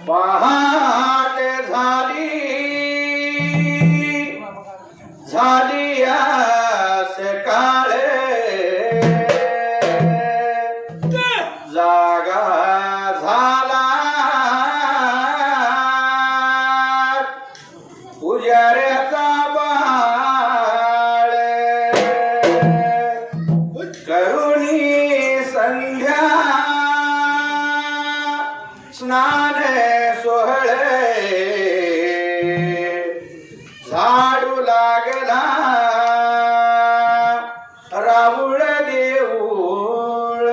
पहाट झाली सकाळे जागा झाला पुजाऱ्याचा बाळ करुणी संध्या स्नान सोहळे झाडू लागला राहुळ देऊळ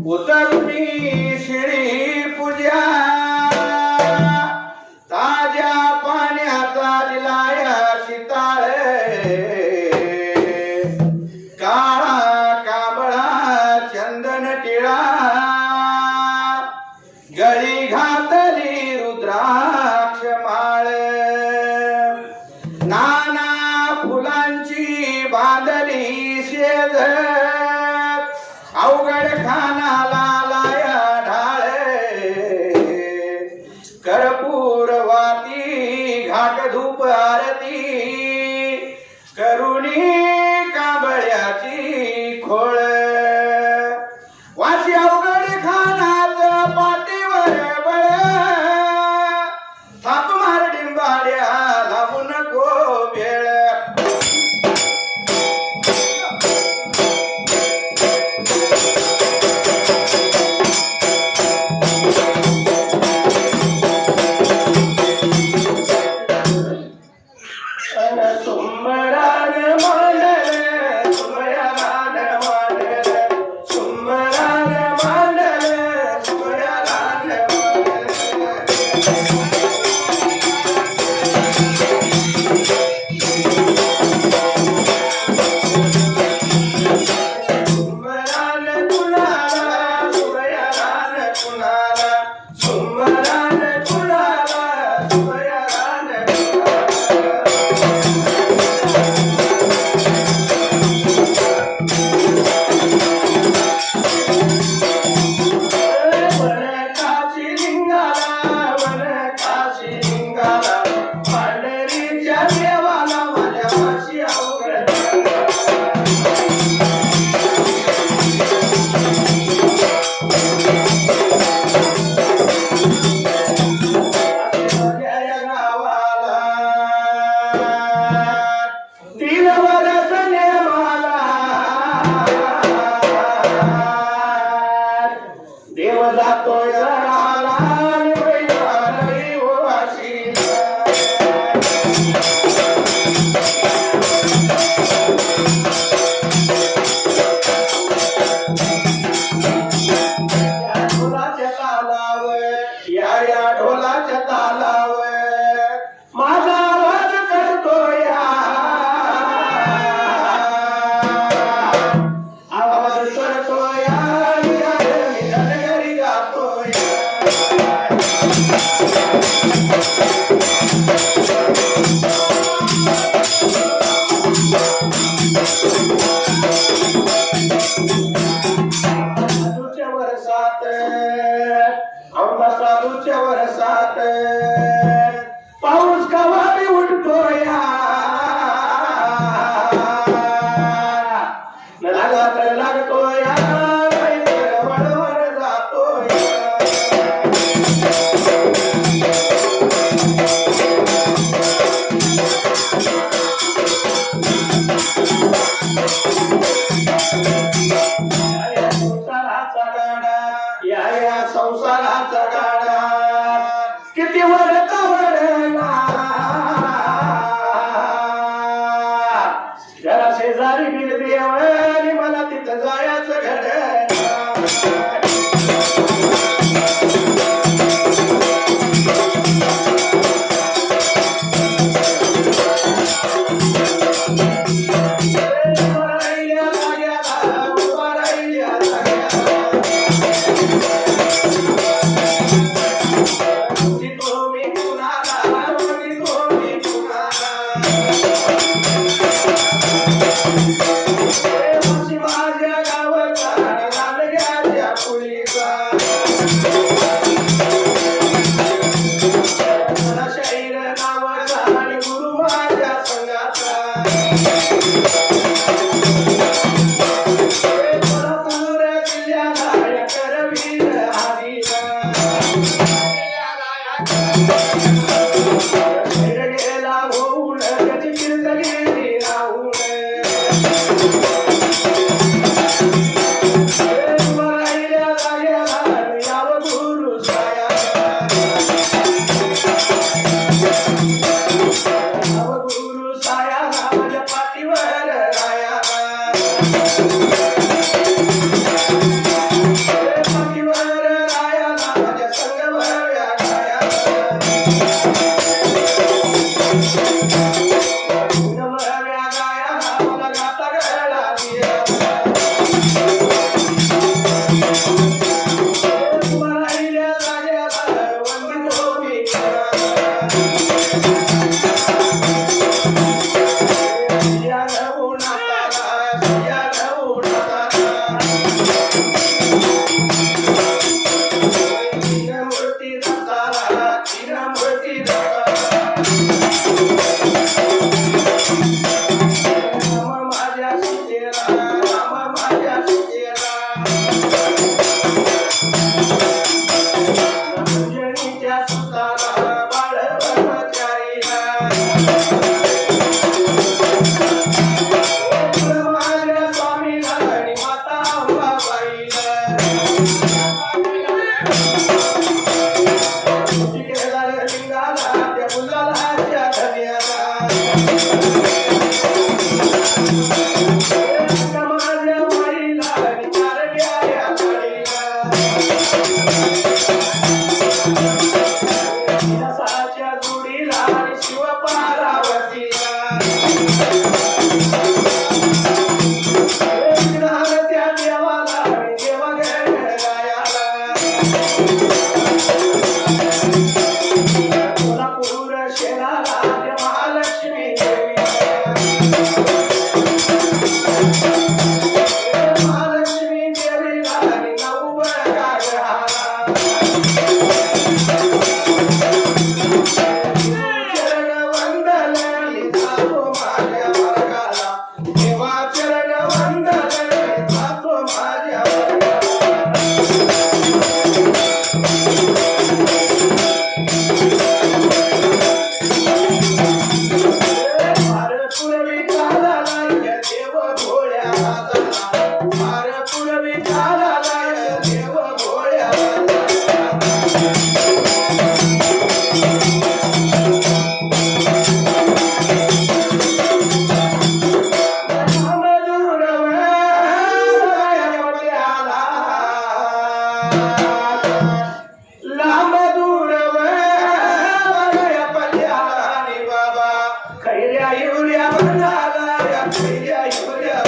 उतरुनी शिळी पूजा ताज्या पाण्याचा दिलाया शिताळ काळा कांबळा चंदन टिळा गळी घातली रुद्राक्ष माळ नाना फुलांची बांधली शेज अवघड खानाला लाया ढाळ कर्पूर वाती घाट धूप आरती करुणी कांबळ्याची खोळ वाशी अवघड खानाच पाठीवर बळ थाप मार डिंबाड्या लागू नको वेळ सुमरान मांडल सुमरान मांडल सुमरान मांडल सुमरान सुमरान कुणाला सुमरान कुणाला सुमरान कुणाला सुमरान देव जातोय जळाला बैलालई वाशी या ढोलाच्या तालावर या ढोलाच्या तालावर माझा आवाज करतोय आवाज करतोय साधूच्या वरसात पाऊस कवा बी उठतोय संसाराचा गाडा या संसाराचा गाडा किती वरता वरना जरा शेजारी बिल देवानी मला तिथं जायचं घड खैर्या युर्या बनाला या खैर्या युर्या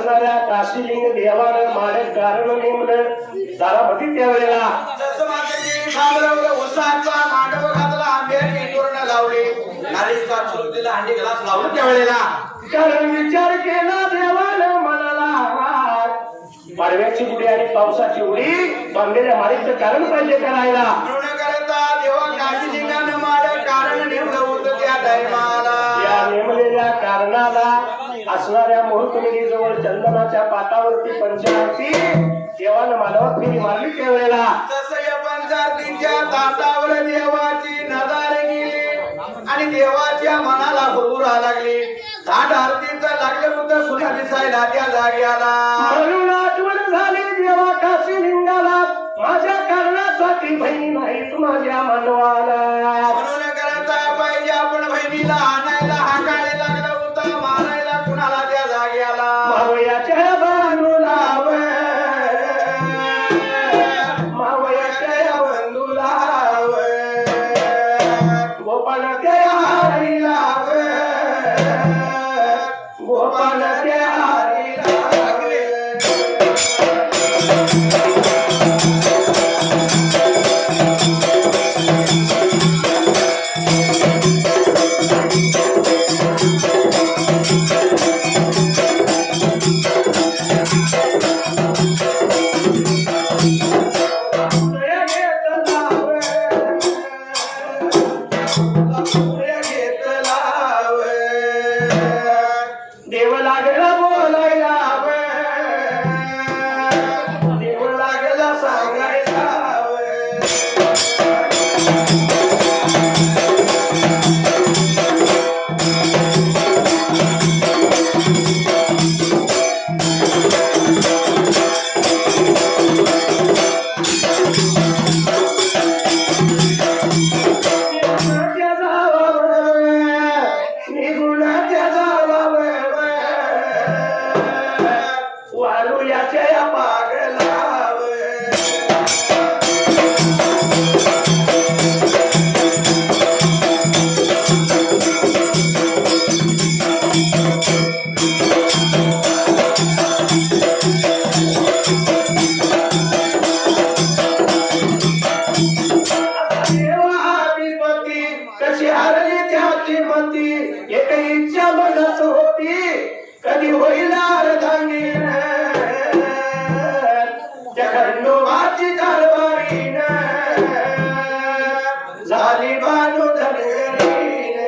असणाऱ्या काशीलिंग देवानं माडे कारण नेमलं दारामध्ये त्यावेळेला जसं मातेची खांबरवलं उसाचा मांडव घातला आंब्याची तोरण लावली नारळीचा चुलतीला हांडी ग्लास लावलं त्यावेळेला कारण विचार केला देवानं मनाला पाडव्याची उडी आणि पावसाची उडी बांधलेल्या माळीचं कारण पाहिजे करायला म्हणून करता देवा काशीलिंगानं माड कारण नेमलं होतं त्या टायमाला या नेमलेल्या कारणाला असणाऱ्या मुहूर्तमेढीजवळ चंदनाच्या पाटावरती पंचारती देवानं मानवात फेरी मारली त्यावेळेला तसं या पंचारतीच्या ताटावर देवाची नजर गेली आणि देवाच्या मनाला हुरहुरा लागली ताट आरतीचं लागलं होतं सुना दिसायला त्या जाग्याला म्हणून आठवण झाली देवा काशीलिंगाला माझ्या कारणासाठी बहिणी नाहीत माझ्या मानवाला म्हणून करता पाहिजे आपण बहिणीला आणायला हाकायला लागला होता मारायला कुणाला त्या जाग्याला मावयाच्या बांधूला मावयाच्या बंधूला गोपाळ त्या हरीला गोपाळ त्या हरीला देव लागला बोलायला देव लागला सांगायला वारुयाच्या पागला देवाधिपती कशी हरली त्याची मती एक इच्छा म्हणत होती कधी होईल अर्धांगी त्या खंडोबाची कारभारीन झाली बानू धनगरीन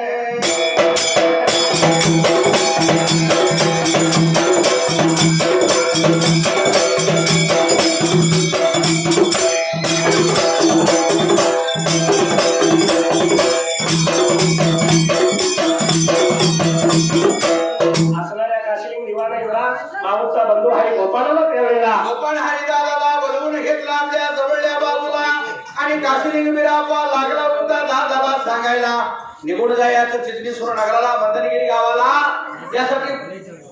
असणाऱ्या काशीलिंग दिवाना एवढा माऊचा बंधू हरी गोपाळाला त्यावेळेला आपण हरिदादाला बोलवून घेतला आपल्या जवळल्या बाजूला आणि काशीलिंग बिरापा लागला होता दादाला सांगायला निघून जायचं चिचणीसूर नगराला मंदनगिरी गावाला यासाठी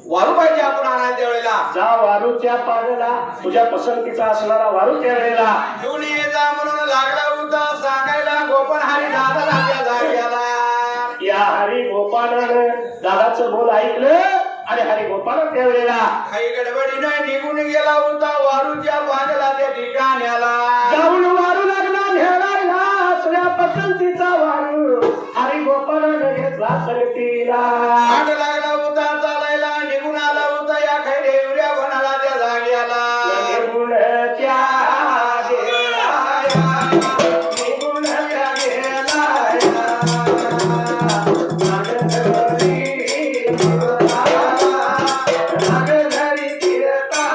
वारू पाहिजे आपण आणायला त्यावेळेला जा वारूच्या पाण्याला तुझ्या पसंतीचा असणारा वारू त्यावेळेला घेऊन ये जा म्हणून लागला होता सांगायला गोपन हरी दादाला त्या जाग्याला या हरी गोपाळानं दादाचं बोल ऐकलं आणि हरी गोपाळ त्यावेळेला काही गडबडीनं निघून गेला होता वारूच्या पाण्याला त्या ठिकाण्याला जाऊन वारू लागला नेहरायला असल्या पसंतीचा वारू हरी गोपाळानं घेतला संगतीला आठ लागला होता चालायला निघून आला होता या खैरे युऱ्या बनाला त्या जाग्याला निघून त्या गेलाया, निघून त्या गेलाया, नागधरी फिरता,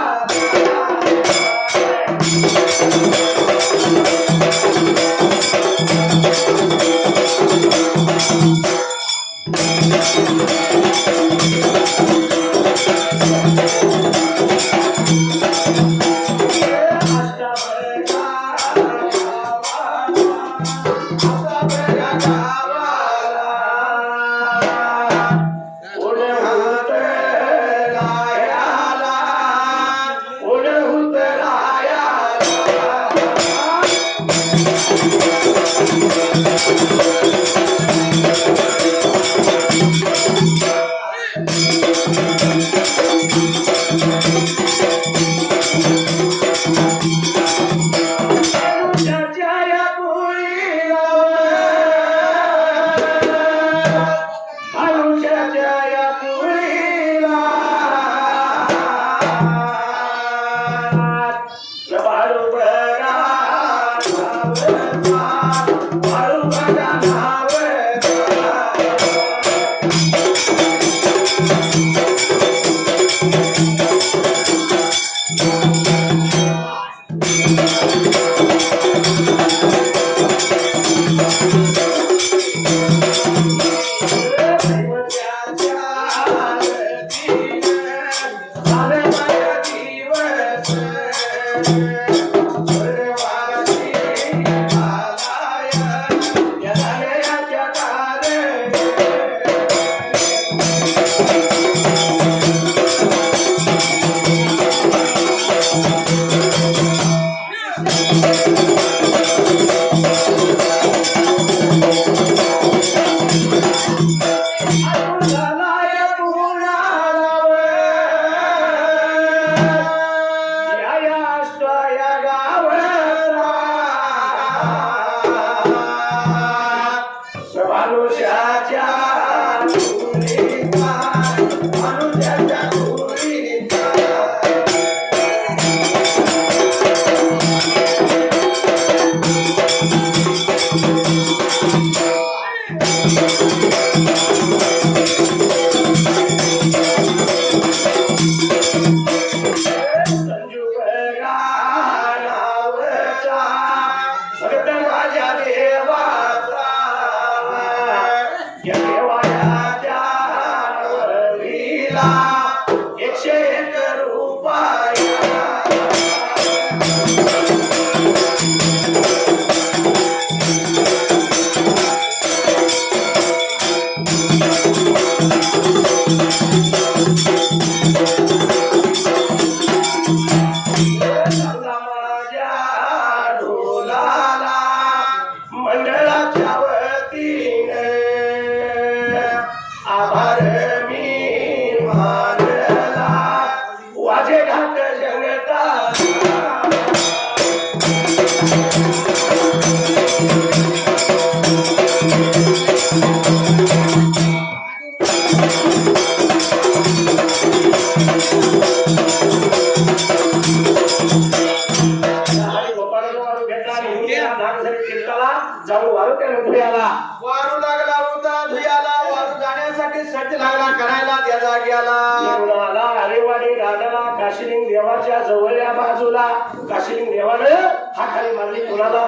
काशीलिंग देवाच्या जवळच्या बाजूला काशीलिंग देवानं हा खाली मारली कोणाला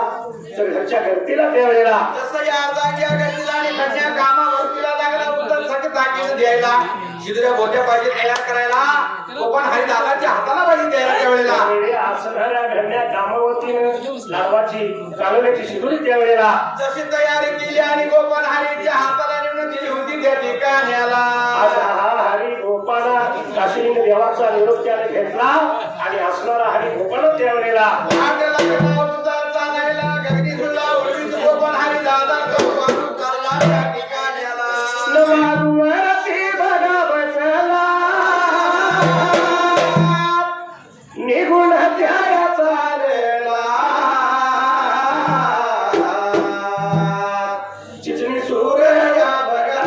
तर घरच्या घरतीला त्यावेळेला जसं या अर्धांग्या गतीला आणि कन्या कामावरतीला लागला उत्तर सक ताकीद द्यायला शिदुऱ्या बोट्या पाहिजे तयार करायला गोपन हरी दादाच्या हाताला पाहिजे द्यायला त्यावेळेला त्यावेळी असणाऱ्या घरण्या कामावतीनं लाडवाची कालवण्याची शिदुरी त्यावेळेला जशी तयारी केली आणि गोपन हरीच्या हाताला निवडून दिली होती त्या ठिकाण्याला आज हा हरी गोपाला काशीलिंग देवाचा निरोप त्याने घेतला आणि असणारा हरी गोपाल त्यावेळेला आपल्याला कला उतार चालायला गगनी झुला उडवीत गोपन हरी दादा तो वारू चालला त्या ठिकाण्याला नवारुवरती बघा बसला निघून त्या चालला चिचणी सूर्या बघा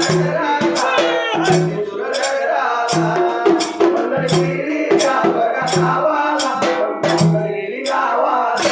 मंदरगिरीच्या बघा गावाला मंदरगिरी गावाला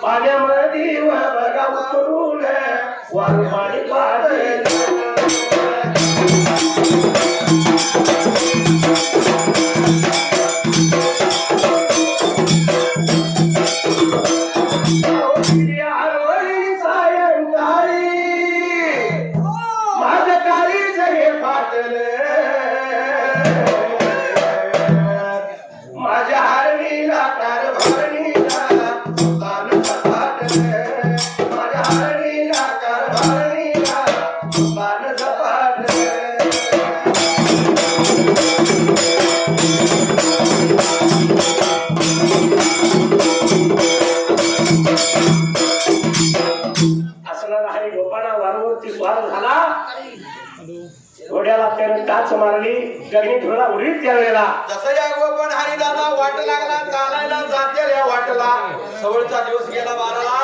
पाण्यामध्ये बघा उतरून वार पाणी पाहिजे माझ्या काळी जगे पाटले माझ्या हरणीला कारभारणीला तान झपाटले माझ्या हरणीला कारभारणीला तान झपाटले असणारा हरी गोपाळा वारंवरती स्वार झाला घोड्याला त्याने टाच मारली गगनी धुळा उडीत त्यावेळेला जसं या गोपन हरी दादा वाट लागला चालायला जाते या वाटला सवळचा दिवस गेला बाराला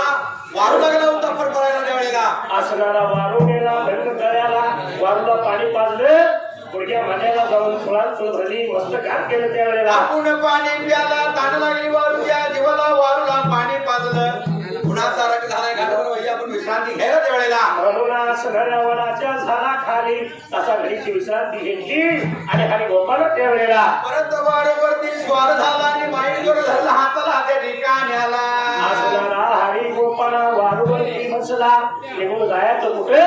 वारू लागला होता फरफरायला त्यावेळेला असणारा वारू गेला धरण तळ्याला वारूला पाणी पाजलं गुडघ्या मांड्याला जाऊन फुलात चूळ भरली मस्त घात केलं त्यावेळेला आपण पाणी प्याला ताण लागली वारूच्या जीवाला वारूला पाणी पाजलं पुन्हा सारख झालाय घाटवर वही आपण विश्रांती घ्यायला त्यावेळेला म्हणून असणाऱ्या वडाच्या झाडाखाली तसा घडीची विश्रांती घेतली आणि हरी गोपाला त्यावेळेला परत वारूवरती स्वार झाला आणि माईंवर धरला हाताला त्या ठिकाण्याला असणारा हरी गोपाला वारूवरती बसला निघून जायचं कुठे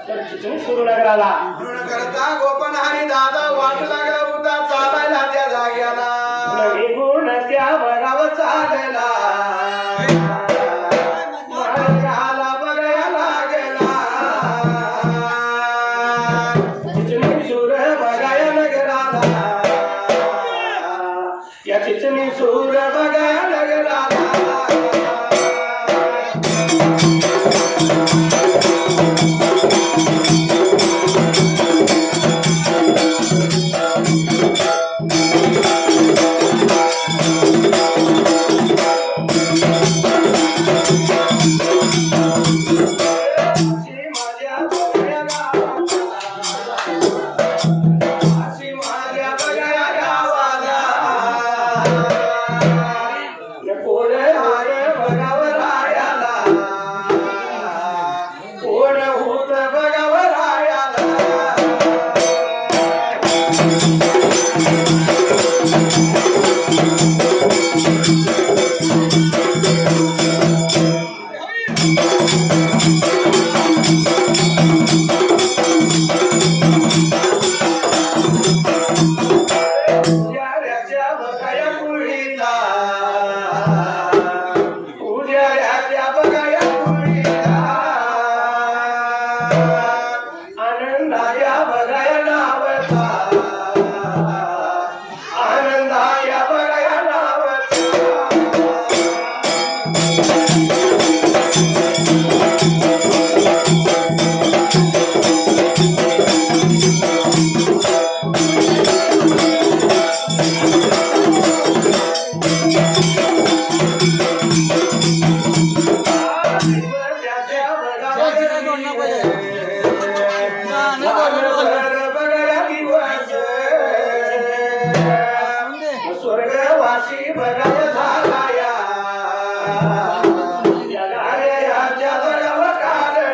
तर चिचणी सुरू नगराला म्हणून करता गोपन हरी दादा वाट लागला होता चालायला त्या जाग्याला निघून त्या वरावर चालला मार्गाला बघायला गेला चिचणी सूर बघायला नगराला या चिचणी सूर बघायला नगराला उजाड्याच्या बघाया कुळीला उजाड्याच्या बघाया कुळीला आनंदाया बघाया नावचा आनंदाया बघाया नावचा स्वर्गवासी बघाया झालाया जगाच्या बघावं कारण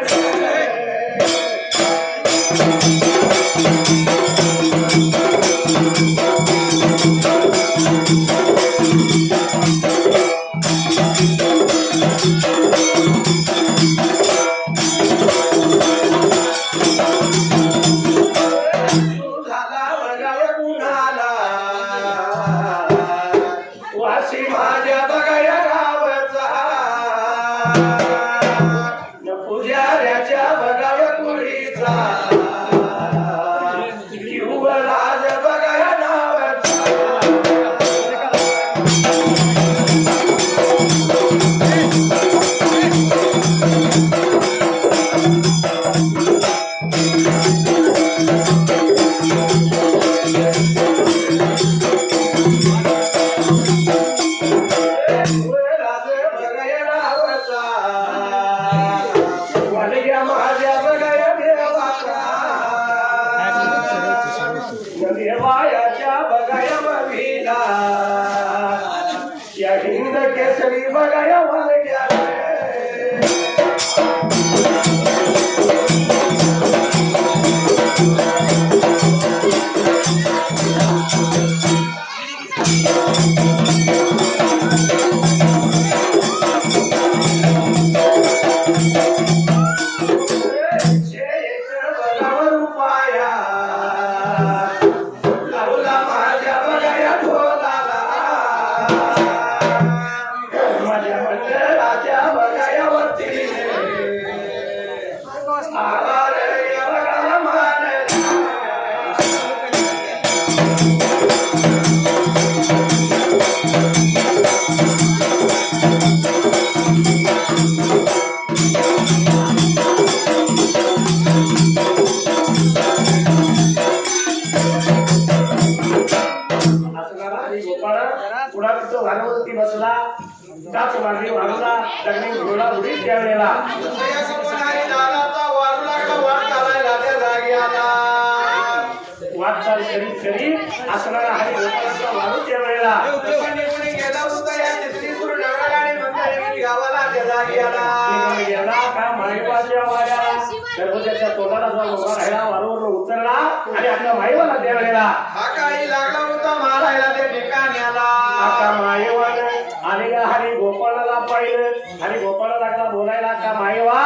तू झाला बघाया कुणाला वासी माझ्या बघाया गावचा न पुजाऱ्याच्या बघाया कुळीचा युवराज बघाया नावचा युवराज बघाया नावचा वालग्या माझ्या बघाया देवाचा देवायाच्या बघाया मवीला या हिंद केसरी बघाया वालग्या बघावर उपाया लावला माझ्या बघाया ढोलाला माझ्या मंडळाच्या बघायावरती आभार बघायला मानला पुढा तिथं वारवरती बसला त्याच मागे वाढवला दगडी घोडा उडीत त्यावेळेला या सपनारी दादाचा वारू लागला वाट घालायला त्या जागी आला वाटचाल करीत करीत असणारा हरी गोपाळाचा वाढू त्यावेळेला जसा निघून गेला होता या तिसरी सूर ढवळा आणि मंदिर गावाला त्या जागी आला निघून गेला का माईबाच्या वाऱ्याला गर्भजाच्या तोंडाला जो उभा राहिला वारूवर उतरला आणि आपल्या माईवाला त्यावेळेला हा काही लागला होता मारायला त्या ठिकाणी आला आता माईवानं आलेल्या हरी गोपाळाला पाहिलं आणि गोपाळा लागला बोलायला का माईवा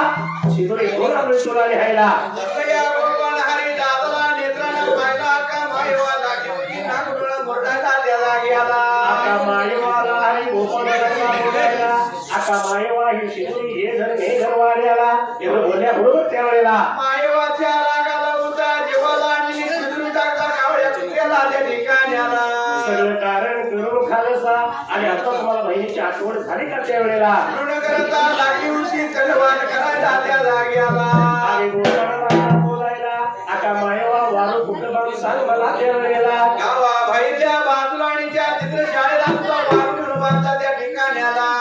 शिदोरी घेऊन आपली तुला लिहायला जसं या गोपाळ हरी दादाला नेत्रानं पाहिला का माईवा लागली होती नागडोळा मोरडायला त्या जागी आला आता माईवाला आणि गोपाळाला बोलायला आता माईवा ही शिदोरी हे घर वाड्याला एवढं बोलण्याबरोबर त्यावेळेला माईवाच्या रागाला होता जीवाला आणि शिदुरी टाकला कावळ्या कुत्र्याला त्या ठिकाणी आला सगळं कारण करून खालसा आणि आता तुम्हाला बहिणीची आठवण झाली का त्यावेळेला ऋण करता लागली उशी तलवार करायला त्या जागी आला आणि गोपाळाला बोलायला आता मायवा वारू कुठं बांधून सांग मला त्यावेळेला गावा बाहेरच्या बाजूला आणि त्या चित्र शाळेला तुझा वारून बांधला त्या ठिकाणी आला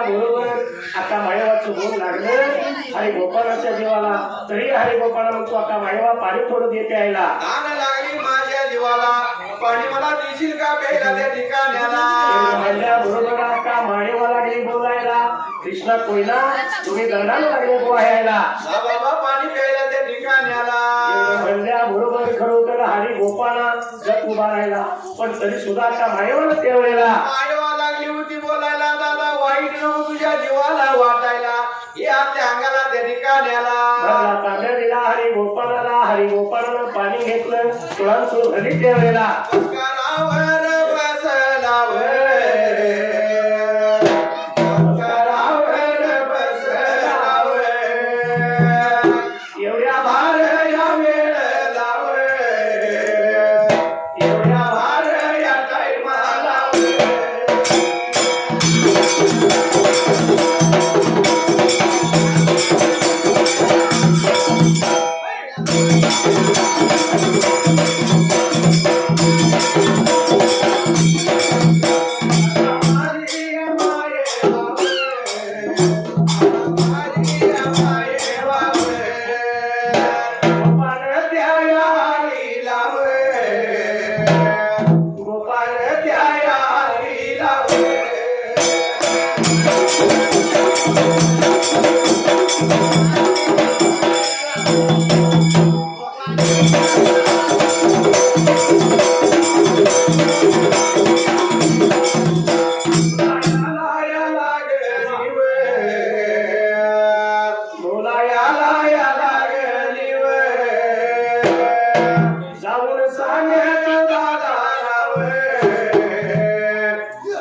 बरोबर आता मायवाचं बोल लागलं आणि गोपाळाच्या जीवाला तरी हरी गोपाळा म्हणतो आता मायवा पाणी थोडं देते यायला ताण लागली माझ्या जीवाला पाणी मला देशील का प्यायला त्या ठिकाणी आला बरोबर आता मायवाला गेली बोलायला कृष्णा कोयना तुम्ही दंडाला लागले पोहायला हा बाबा पाणी प्यायला त्या ठिकाणी आला म्हणल्या बरोबर खरोखर हरी गोपाळा जग उभा राहिला पण तरी सुद्धा आता मायवाला त्यावेळेला मायवा लागली होती बोलायला दादा वाईट नको तुझ्या जीवाला वाटायला हे आपल्या अंगाला त्यांनी का न्याला भरला तांब्या दिला हरी गोपाळानं पाणी घेतलं तुळांसू घरी ठेवलेला करावर बसला एवढ्या भार या वेळ एवढ्या भार या टाईमाला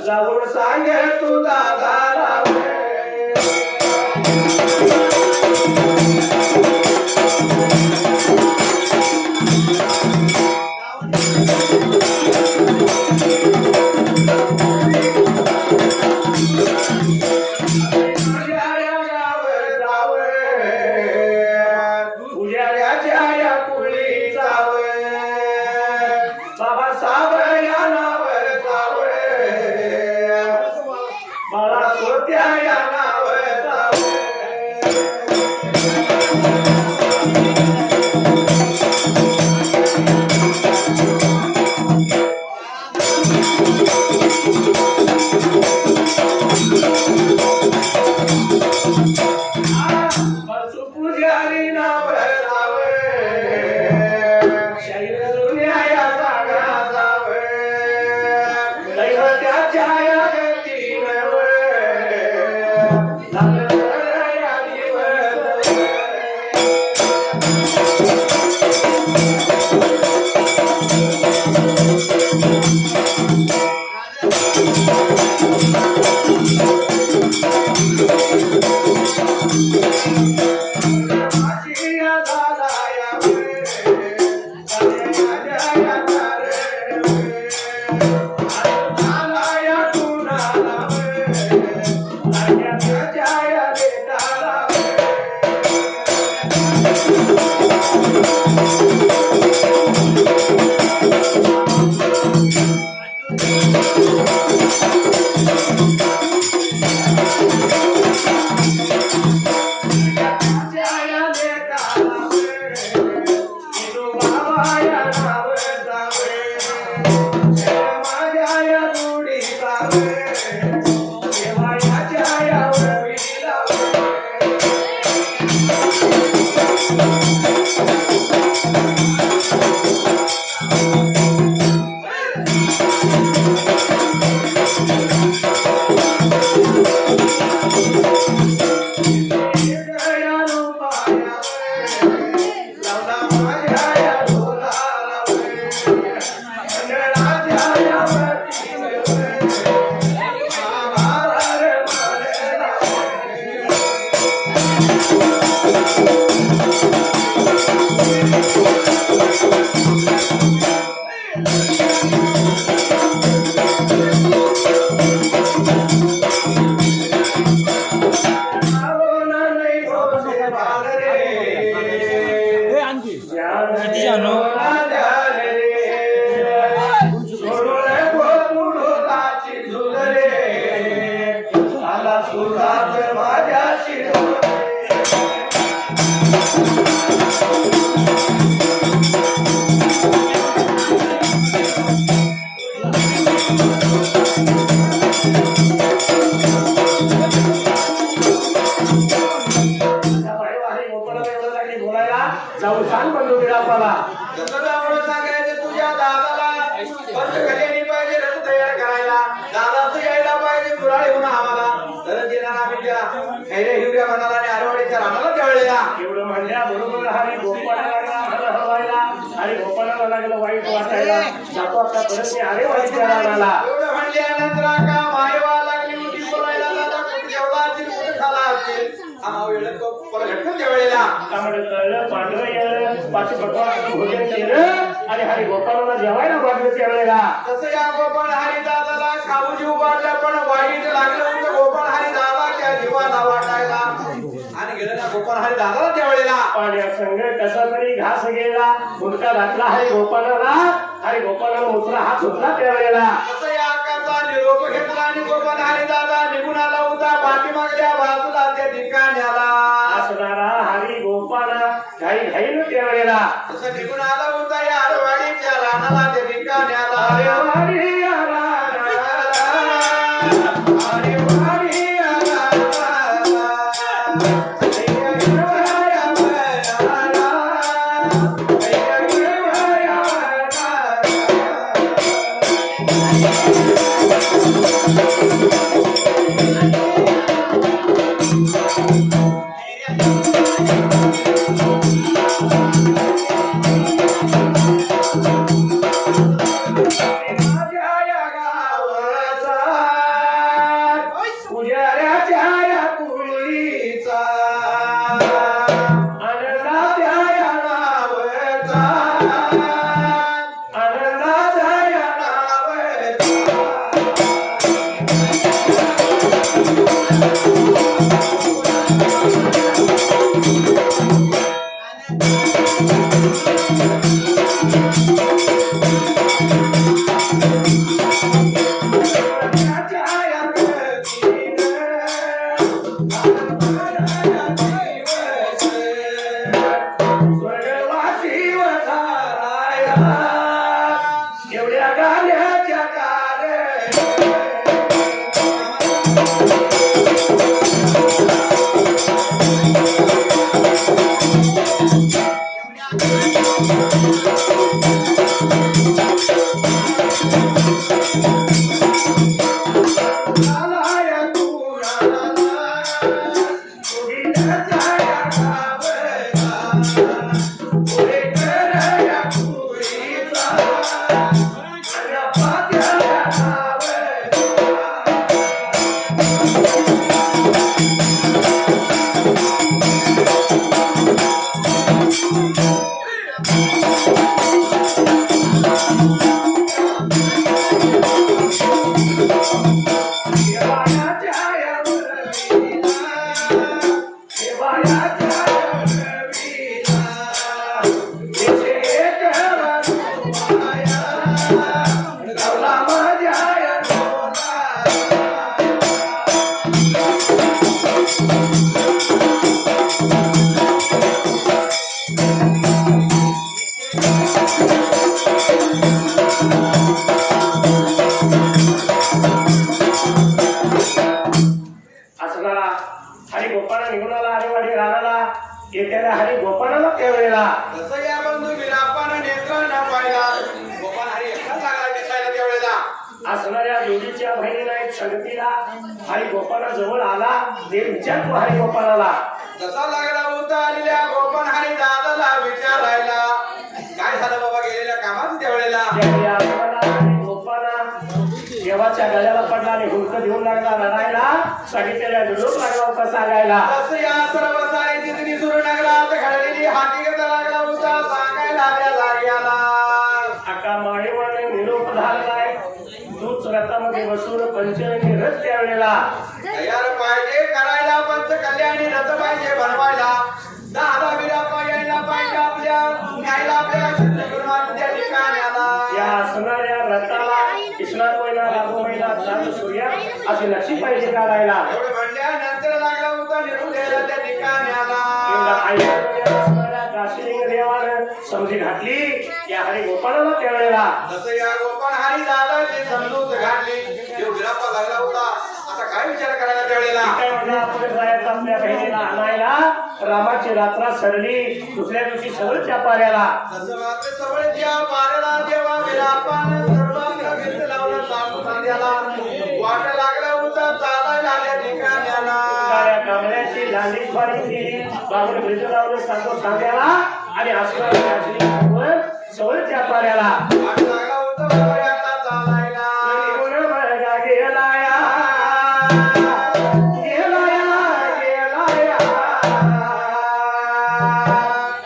जाऊन सांगे तू दादा जाऊन सांग बंधू बिरापाला जसं जाऊन सांगायचं तुझ्या दादाला बस कलेनी पाहिजे रथ तयार करायला दादाचं यायला पाहिजे दुराळे होऊन आम्हाला तर देणार आम्ही त्या खैरे हिवऱ्या म्हणाला म्हणल्या बरोबर हरी गोपाळाला हवायला आणि गोपाळाला लागलं वाईट वाटायला जातो आता परत मी अरे वाईट करायला एवढं म्हणल्यानंतर का मायवा लागली होती बोलायला दादा कुठे जेवला असेल कुठे खाला असेल हा वेळ तो परत घटकन त्या वेळेला त्यामुळे कळलं पांढरं येणं पाठी भगवान भोजन केलं आणि हरी गोपाळाला जेवायला वाटलं त्यावेळेला तसं या गोपाळ हरी दादाला खाऊ जीव वाटला पण वाईट लागलं होतं गोपाळ हरी दादाच्या जीवाला वाटायला आणि गेलं ना गोपाळ हरी दादाला त्या वेळेला पाण्या संघ कसा तरी घास गेला मुलका घातला हरी गोपाळाला मुसला हात सुटला त्यावेळेला तसं या आकाचा निरोप घेतला आणि गोपाळ हरी दादा निघून आला होता पाठीमागल्या बाजूला त्या ठिकाणी आला असणारा हरी गोपाळा घाईनं त्यावेळेला तसं निघून आला होता या आरवाडीच्या रानाला त्या ठिकाणी आला हरी आला असणाऱ्या जोडीच्या बहिणी नाहीत संगतीला हरी गोपाळा जवळ आला देव विचारतो हरी गोपाळाला जसा लागला होता आलेल्या गोपाळ हरी दादाला विचारायला काय झालं बाबा गेलेल्या कामात त्यावेळेला गोपाळा देवाच्या गळ्याला पडला आणि हुंक देऊन लागला रडायला सांगितलेल्या निरोप लागला होता सांगायला असं या सर्व साहित्य सुरू लागला घडलेली हाती घेता लागला होता सांगायला त्या जाग्याला आका माळीवाने निरोप धारलाय दूध रथामध्ये बसून पंचमी रथ त्यावेळेला तयार पाहिजे करायला पंच कल्याणी रथ पाहिजे बनवायला दादा बिरापा यायला पाहिजे आपल्या न्यायला आपल्याला सिद्ध करून त्या ठिकाणी आला या असणाऱ्या रथाला कृष्णा कोयना लागू महिना चांद सूर्या असे नक्षी पाहिजे काढायला एवढे म्हणल्यानंतर लागला होता निरून द्यायला त्या ठिकाणी आला काशीलिंग देवानं समजी घातली या हरी गोपाळाला त्यावेळेला जसं या गोपाळ हरी दादाची समजूत घातली देव बिरापा लागला होता आता काय विचार करायला त्यावेळेला काय म्हणलं आपण जायचं आपल्या बहिणीला आणायला रामाची रात्र सरली दुसऱ्या दिवशी सवळच्या पाऱ्याला तसं मात्र सवळच्या पाऱ्याला देवा बिरापानं सर्वांना भिंत लावला साधू सांध्याला वाट लागला होता चालायला त्या ठिकाणी आला कामल्याची लांडी स्वारी केली बाबूने भेटून लावलं सांगतो सांगायला आणि आशीर्वाद सवयच्या पाऱ्याला आणि लागला होता बरोबऱ्याचा चालायला. निघून बरगा गेलाया गेलाया गेलाया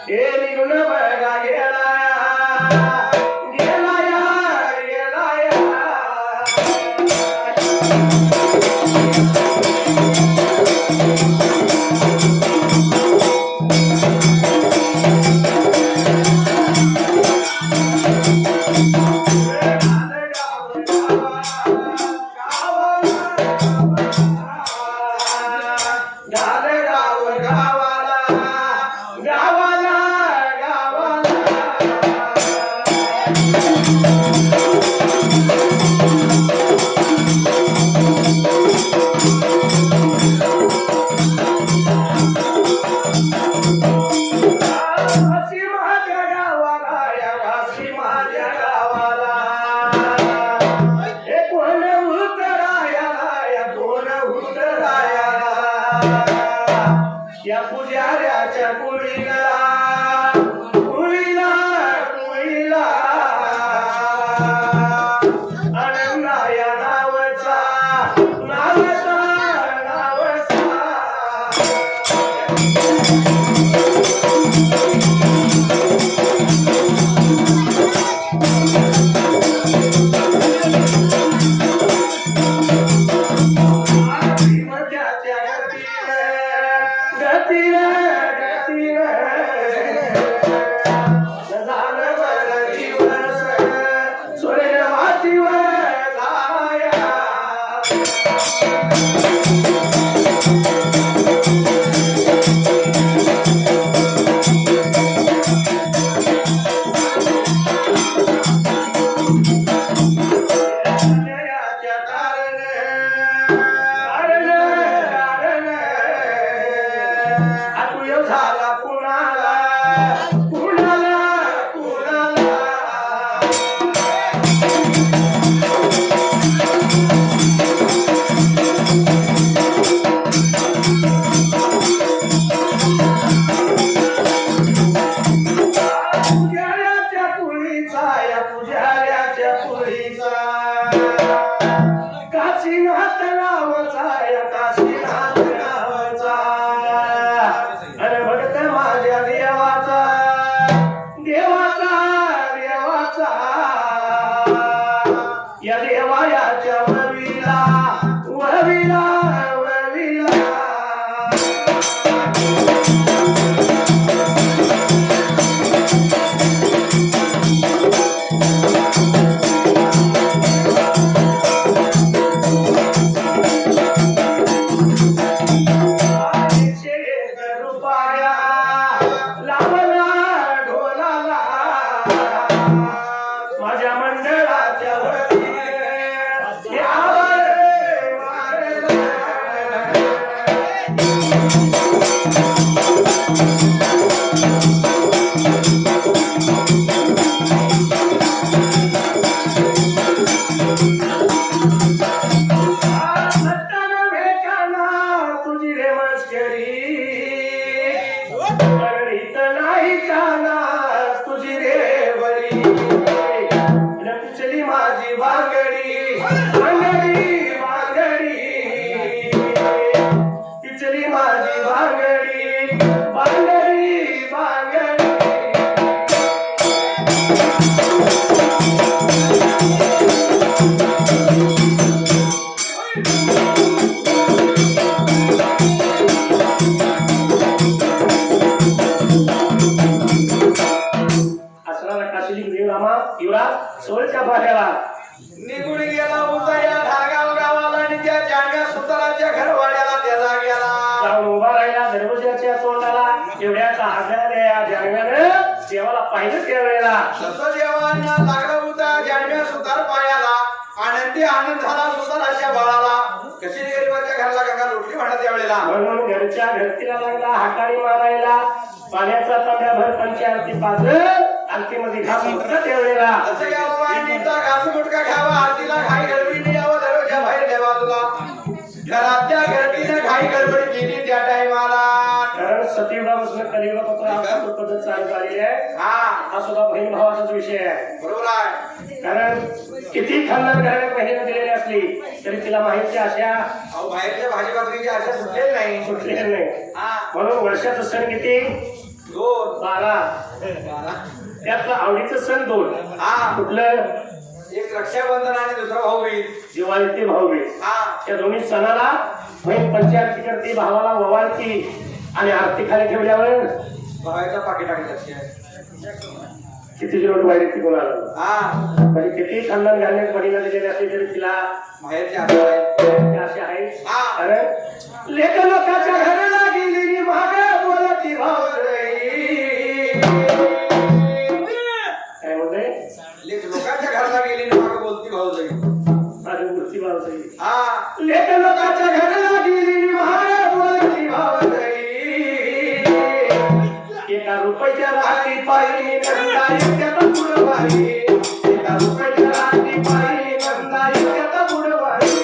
हे निघून बरगा गेलाया गेलाया गेलाया या पुजाऱ्याच्या कुळीला कुळीला कुळीला अनंदा या नावचा नावचा नावचा झाला कुणाला कुणाला कुणाला पुजाऱ्याच्या पुळीचा या पुजाऱ्याच्या पुळीचा काशीनाथ नावाचा या काशीनाथ नावाचा अरे भक्त माझ्या देवाचा देवाचा देवाचा या देवायाच्या ववीला ववीला ववीला माझ्या मंडळाच्या तुझी रे मस्करी नाही जाना तुझी रे बरी पिचली माझी बांगडी बांगडी बांगडी पिचली माझी बांगडी बांगडी बांगडी युवराज सोळच्या पाऱ्याला निघून गेला होता या धागाव गावाला आणि त्या जाणव्या सुताराच्या घरवाड्याला त्याला गेला जाऊन उभा राहिला दरवाजाच्या तोंडाला एवढ्याचा आग्रह जाणव्याने देवाला पाहिलं त्यावेळेला तसं देवांना लागला होता जाणव्या सुतार पायाला आनंदी आनंद झाला सुताराच्या बाळाला कशी गरीबाच्या घराला गंगा लुटली म्हणत त्यावेळेला म्हणून घरच्या घरतीला लागला हाकाळी मारायला पाण्याचा तांब्याभर पंचारती पाजल आरतीमध्ये घास मुटका त्यावेळेला तसं गावांनी घास मुटका घ्यावा आरतीला घाई घडवी यावं दरवाजा बाहेर द्यावा तुला घरातल्या घरटीने काही गडबड केली त्या टाइमाला. कारण सतीयुगापासून कलियुगापर्यंत पद्धत चालू झालेली आहे. हा सुद्धा बहीण भावाचाच विषय आहे. बरोबर आहे. कारण किती खानदान घराण्यात बहिणीनं दिलेली असली तरी तिला माहिती अशा अहो बाहेरच्या भाजी भाकरीची आशा सुटलेली नाही. सुटलेल्या नाही. म्हणून वर्षाचं सण किती? 12. त्यातलं आवडीचं सण 2. कुठलं? एक रक्षाबंधन आणि दुसरा भाऊबीज. दिवाळी ते भाऊबीज. त्या दोन्ही सणाला बहीण पंचारती करते, भावाला ओवाळती आणि आरती खाली ठेवल्यावर भावाचा पाकिट टाकली. किती नोट वाईट ती कोणाला. म्हणजे किती खानदान घालण्यात बहिणीला दिलेले असले तरी तिला बाहेरच्या असे आहेत. कारण लेख लोकांच्या घराला गेलेली मागे बोलती भावजाई. काय म्हणते? लेख लोकांच्या घराला गेलेली मागे बोलती भावजाई. माझी मूर्ती भावजाई. लेख लोकांच्या घराला गेलेली मागे बोलती भावजाई. एका रुपयाच्या रात्री पायी नंदाई त्यात बुडवाई. एका रुपयाच्या रात्री पायी नंदाई त्यात बुडवाई.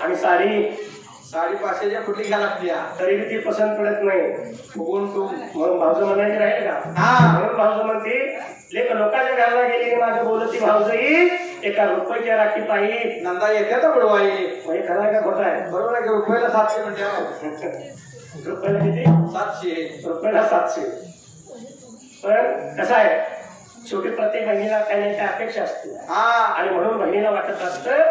आणि साडी 500च्या फुटली घ्या लागते. तरी ती पसंत पडत नाही. म्हणून भावजं म्हणायचे राहील का? म्हणून भावजं म्हणते लेख लोकांच्या घराला गेली माझं बोलती भावजाई. एका रुपयाच्या राखी पायी नंदा येते तर बुडवाई. म्हणजे खरं आहे का खोटं आहे? बरोबर आहे. रुपयाला 700 म्हणजे रुपयाला किती? 700. रुपयाला 700. पण कसं आहे, शेवटी प्रत्येक बहिणीला काही नाही काही अपेक्षा असते. आणि म्हणून बहिणीला वाटत असतं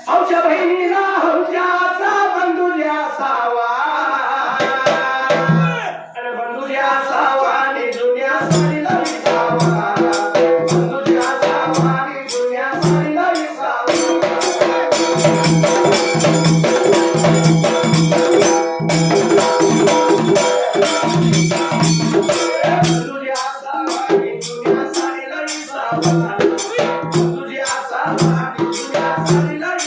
आमच्या बहिणीला हौशाचा बंधुजी असावा. आणि बंधुजी असावा आणि जुन्या साडीला विसावा. बंधुजी असावा आणि जुन्या साडीला विसावा. बंधुजी असावा आणि जुन्या साडीला विसावा. बंधुजी असावा आणि जुन्या साडीला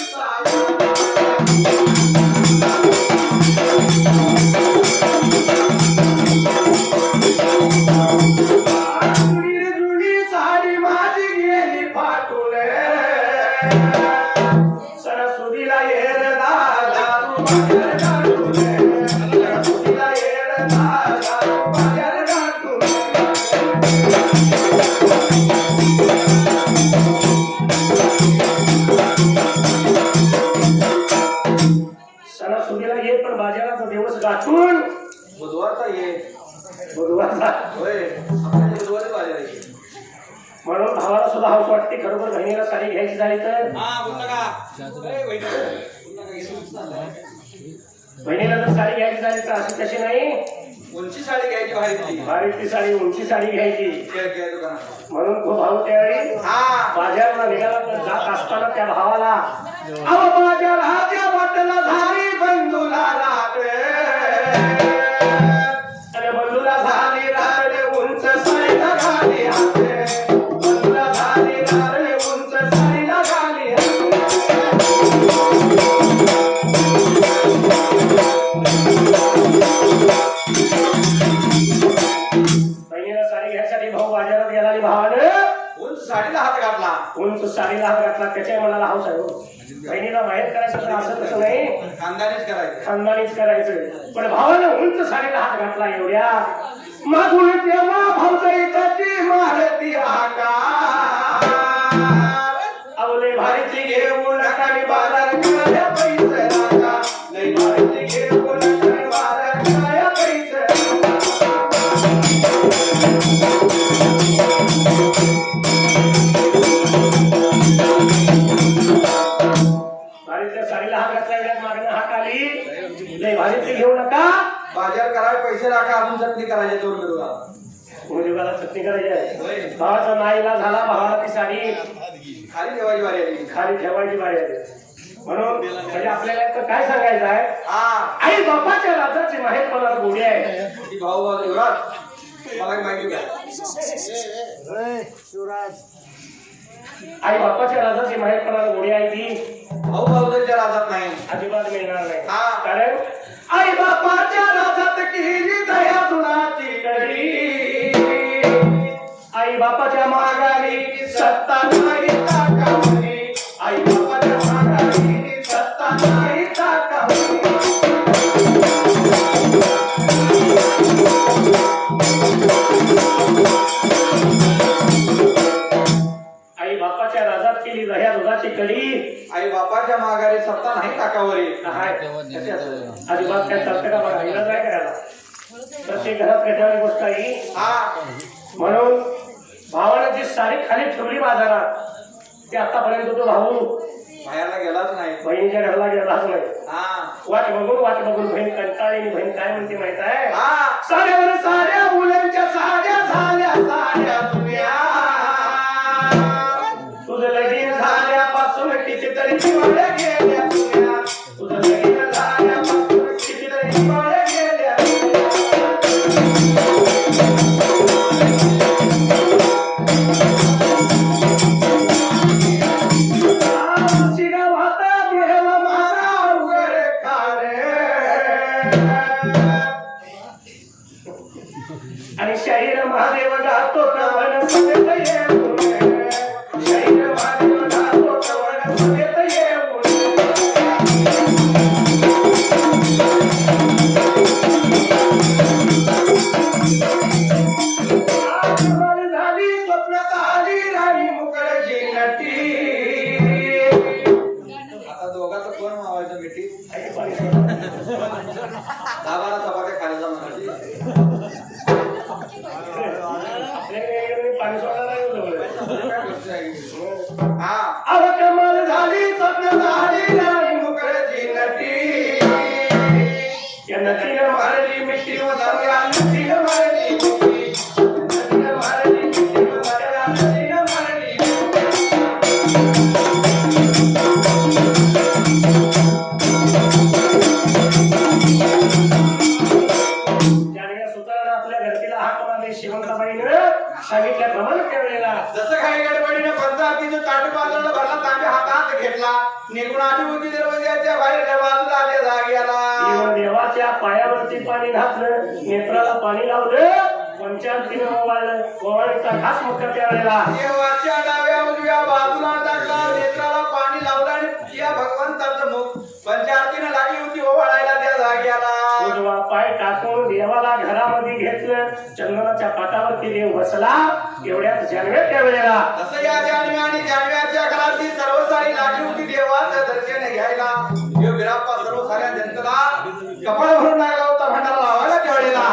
सणासुदीला ये पण बाजाराचा दिवस गाठून बुधवारचा ये. बुधवारचा होय बुधवारी बाजार आहे. म्हणून भावाला सुद्धा हौस वाटते. खरोखर बहिणीला साडी घ्यायची झाली तर बहिणीला जर साडी घ्यायची झाली तर अशी तशी नाही. उंची साडी घ्यायची भारीतली साडी उंची साडी घ्यायची. म्हणून तो भाऊ त्यावेळी बाजारला निघाला तर जात असताना त्या भावाला बाजाराच्या वाटला झाली बंधूला रात्र. आणि बंधूला झाली रात्र उंच साडीला घाली हात. बंधूला झाली रात्र उंच साडीला घाली हात. बहिणीला साडी घ्यायसाठी भाऊ बाजारात गेला आणि भावानं उंच साडीला हात घातला. उंच साडीला हात घातला. त्याच्या मनाला हौस आहे. बहिणीला माहीत करायचं तर असं तसं नाही, खानदानीच करायचं. पण भावानं उंच साडीला हात घातला. एवढ्या मागून तेव्हा भाऊजाई कशी मारती हाका. अवले भारीतली घेऊ नका आणि बाजार कराया पैसे राका. लई भारीतली घेऊ नका आणि बाजार कराया पैसे साडीला हात घातला. वेळात मागणं हात आली. लई भारीतली घेऊ नका, बाजार करायला पैसे राखा. अजून चटणी करायची. दोन मिळून मुलीबाला चटणी करायची आहे. भावाचा नाईला झाला. भावाला ती साडी खाली ठेवायची बारी आली. खाली ठेवायची बारी आली. म्हणून म्हणजे आपल्याला तर काय सांगायचं आहे, हा आई बापाच्या राजाची माहेर मला गोडी आहे. ती भाऊ भाऊ युवराज मला एक माहिती द्या. आई बापाच्या राजाची माहेर मला गोडी आहे ती भाऊ भाऊच्या राजात नाही अजिबात मिळणार नाही. हा. कारण आई बापाच्या राजात केली दया गुणाची कडी, आई बापाच्या माघारी सत्ता नाही ताकावरी, आई बापाच्या माघारी सत्ता नाही ताकावरी. आई बापाच्या राजात केली दह्या दुधाची कडी, आई बापाच्या माघारी सत्ता नाही टाकावरी. हाय. अजिबात काय चालतं का बघा, इलाज आहे करायला. प्रत्येक घरात कठीण गोष्ट आहे. हा म्हणून भावाने जी साडी खाली ठेवली बाजारात, ते आतापर्यंत तो भाऊ बाहेरला गेलाच नाही. बहिणीच्या घरला गेलाच नाही. हा वाट बघून बहीण कंटाळी आणि बहीण काय म्हणते माहित आहे, हा साड्यावर साड्या मुलांच्या साड्या झाल्या साड्या जुन्या, तुझं लगीन झाल्यापासून कितीतरी दिवाळ्या गेल्या जुन्या, तुझं लगीन झाल्यापासून कितीतरी दिवाळ्या गेल्या जुन्या. आणि शाहीर महादेव गातो कवण समेत येऊन, शाहीर महादेव गातो कवण समेत येऊन. आठवण झाली स्वप्नात आली राणी मुखर्जी नटी. आता दोघांचं कोण मावायचं मिठी आई पाणी सोडा. दाबाला चपात्या खायला म्हणाली. पाणी सोडा नाही बोलवलं. हा अव कमाल झाली स्वप्न झाली राणी मुखर्जी नटी, या नदीनं मारली मिठी व दर्या, नदीनं मारली मिठी, नदीनं मारली मिठी व दर्या, नदीनं मारली मिठी. जानव्या सुतारानं आपल्या घरतीला हाक मारले. शिवंताबाईनं सांगितल्याप्रमाणे त्यावेळेला जसं काही गडबडीने पंचायतीचं ताट बाजूला भरला, तांबे हातात घेतला, निघून आली होती दरवाजाच्या बाहेरच्या बाजूला त्या जाग्याला. येऊन देवाच्या पायावरती पाणी घातलं, नेत्राला पाणी लावलं, पंचायतीनं ओवाळीचा घास मुक्का त्यावेळेला देवाच्या डाव्या उजव्या बाजूला टाकला, नेत्राला पाणी लावलं आणि या भगवंताचं मुख पंचायतीनं लागली होती ओवाळायला त्या जाग्याला. उजवा पाय टाकून देवाला घरामध्ये घेतलं, चंदनाच्या पाटावरती देव बसला. एवढ्यात जानव्या त्यावेळेला तसं या जानवी आणि जानव्याच्या घरातली सर्व सारी लागली होती देवाचं दर्शन घ्यायला. देव बिराप्पा सर्व साऱ्या जनतेला कपाळ भरून लागला होता भंडारा लावायला त्यावेळेला.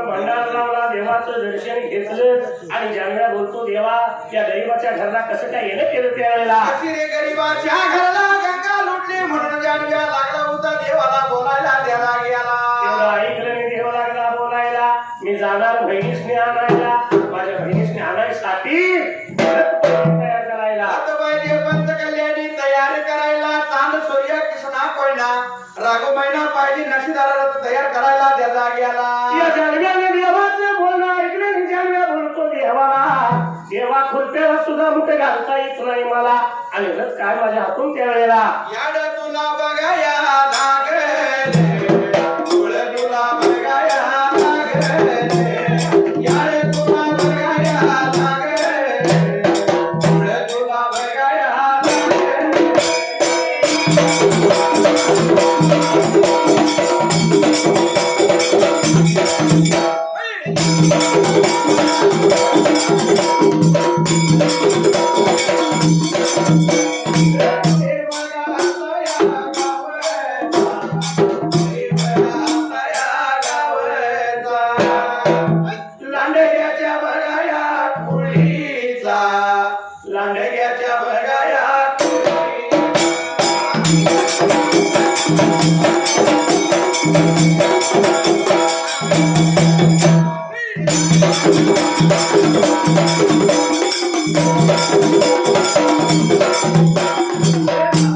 भंडार लावला, देवाचं दर्शन घेतलं आणि जानव्या बोलतो, देवा या गरीबाच्या घरला कसं काय येणं केलं त्यावेळेला. अशी रे गरीबाच्या घराला गंगा लुटली म्हणून जानव्या लागला होता देवाला बोलायला त्या जाग्याला. एवढं ऐकलं नाही, देव लागला बोलायला, मी जाणार बहिणीसने आणायला, माझ्या बहिणीसने आणायसाठी तयार करायला. आता पाहिजे पंचकल्याणी तयार करायला, चांद सूर्य कृष्णा कोयना राघव महिना पाहिजे नक्षीदाराला तयार करायला त्या जाग्याला. या जानव्याने देवाचं बोलणं ऐकलं आणि जानव्या बोलतो देवाला, देवा खुर्प्याला सुद्धा मुठे घालता येत नाही मला, आणि रथ काय माझ्या हातून त्यावेळेला. याड तुला बघाया लागले, फुल तुला बघाया लागले, याड तुला बघाया लागले, फुल तुला बघाया लागले. लांडग्याच्या बघाया कुळीचा, लांडग्याच्या बघाया कुळी.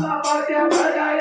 बापाच्या बघाया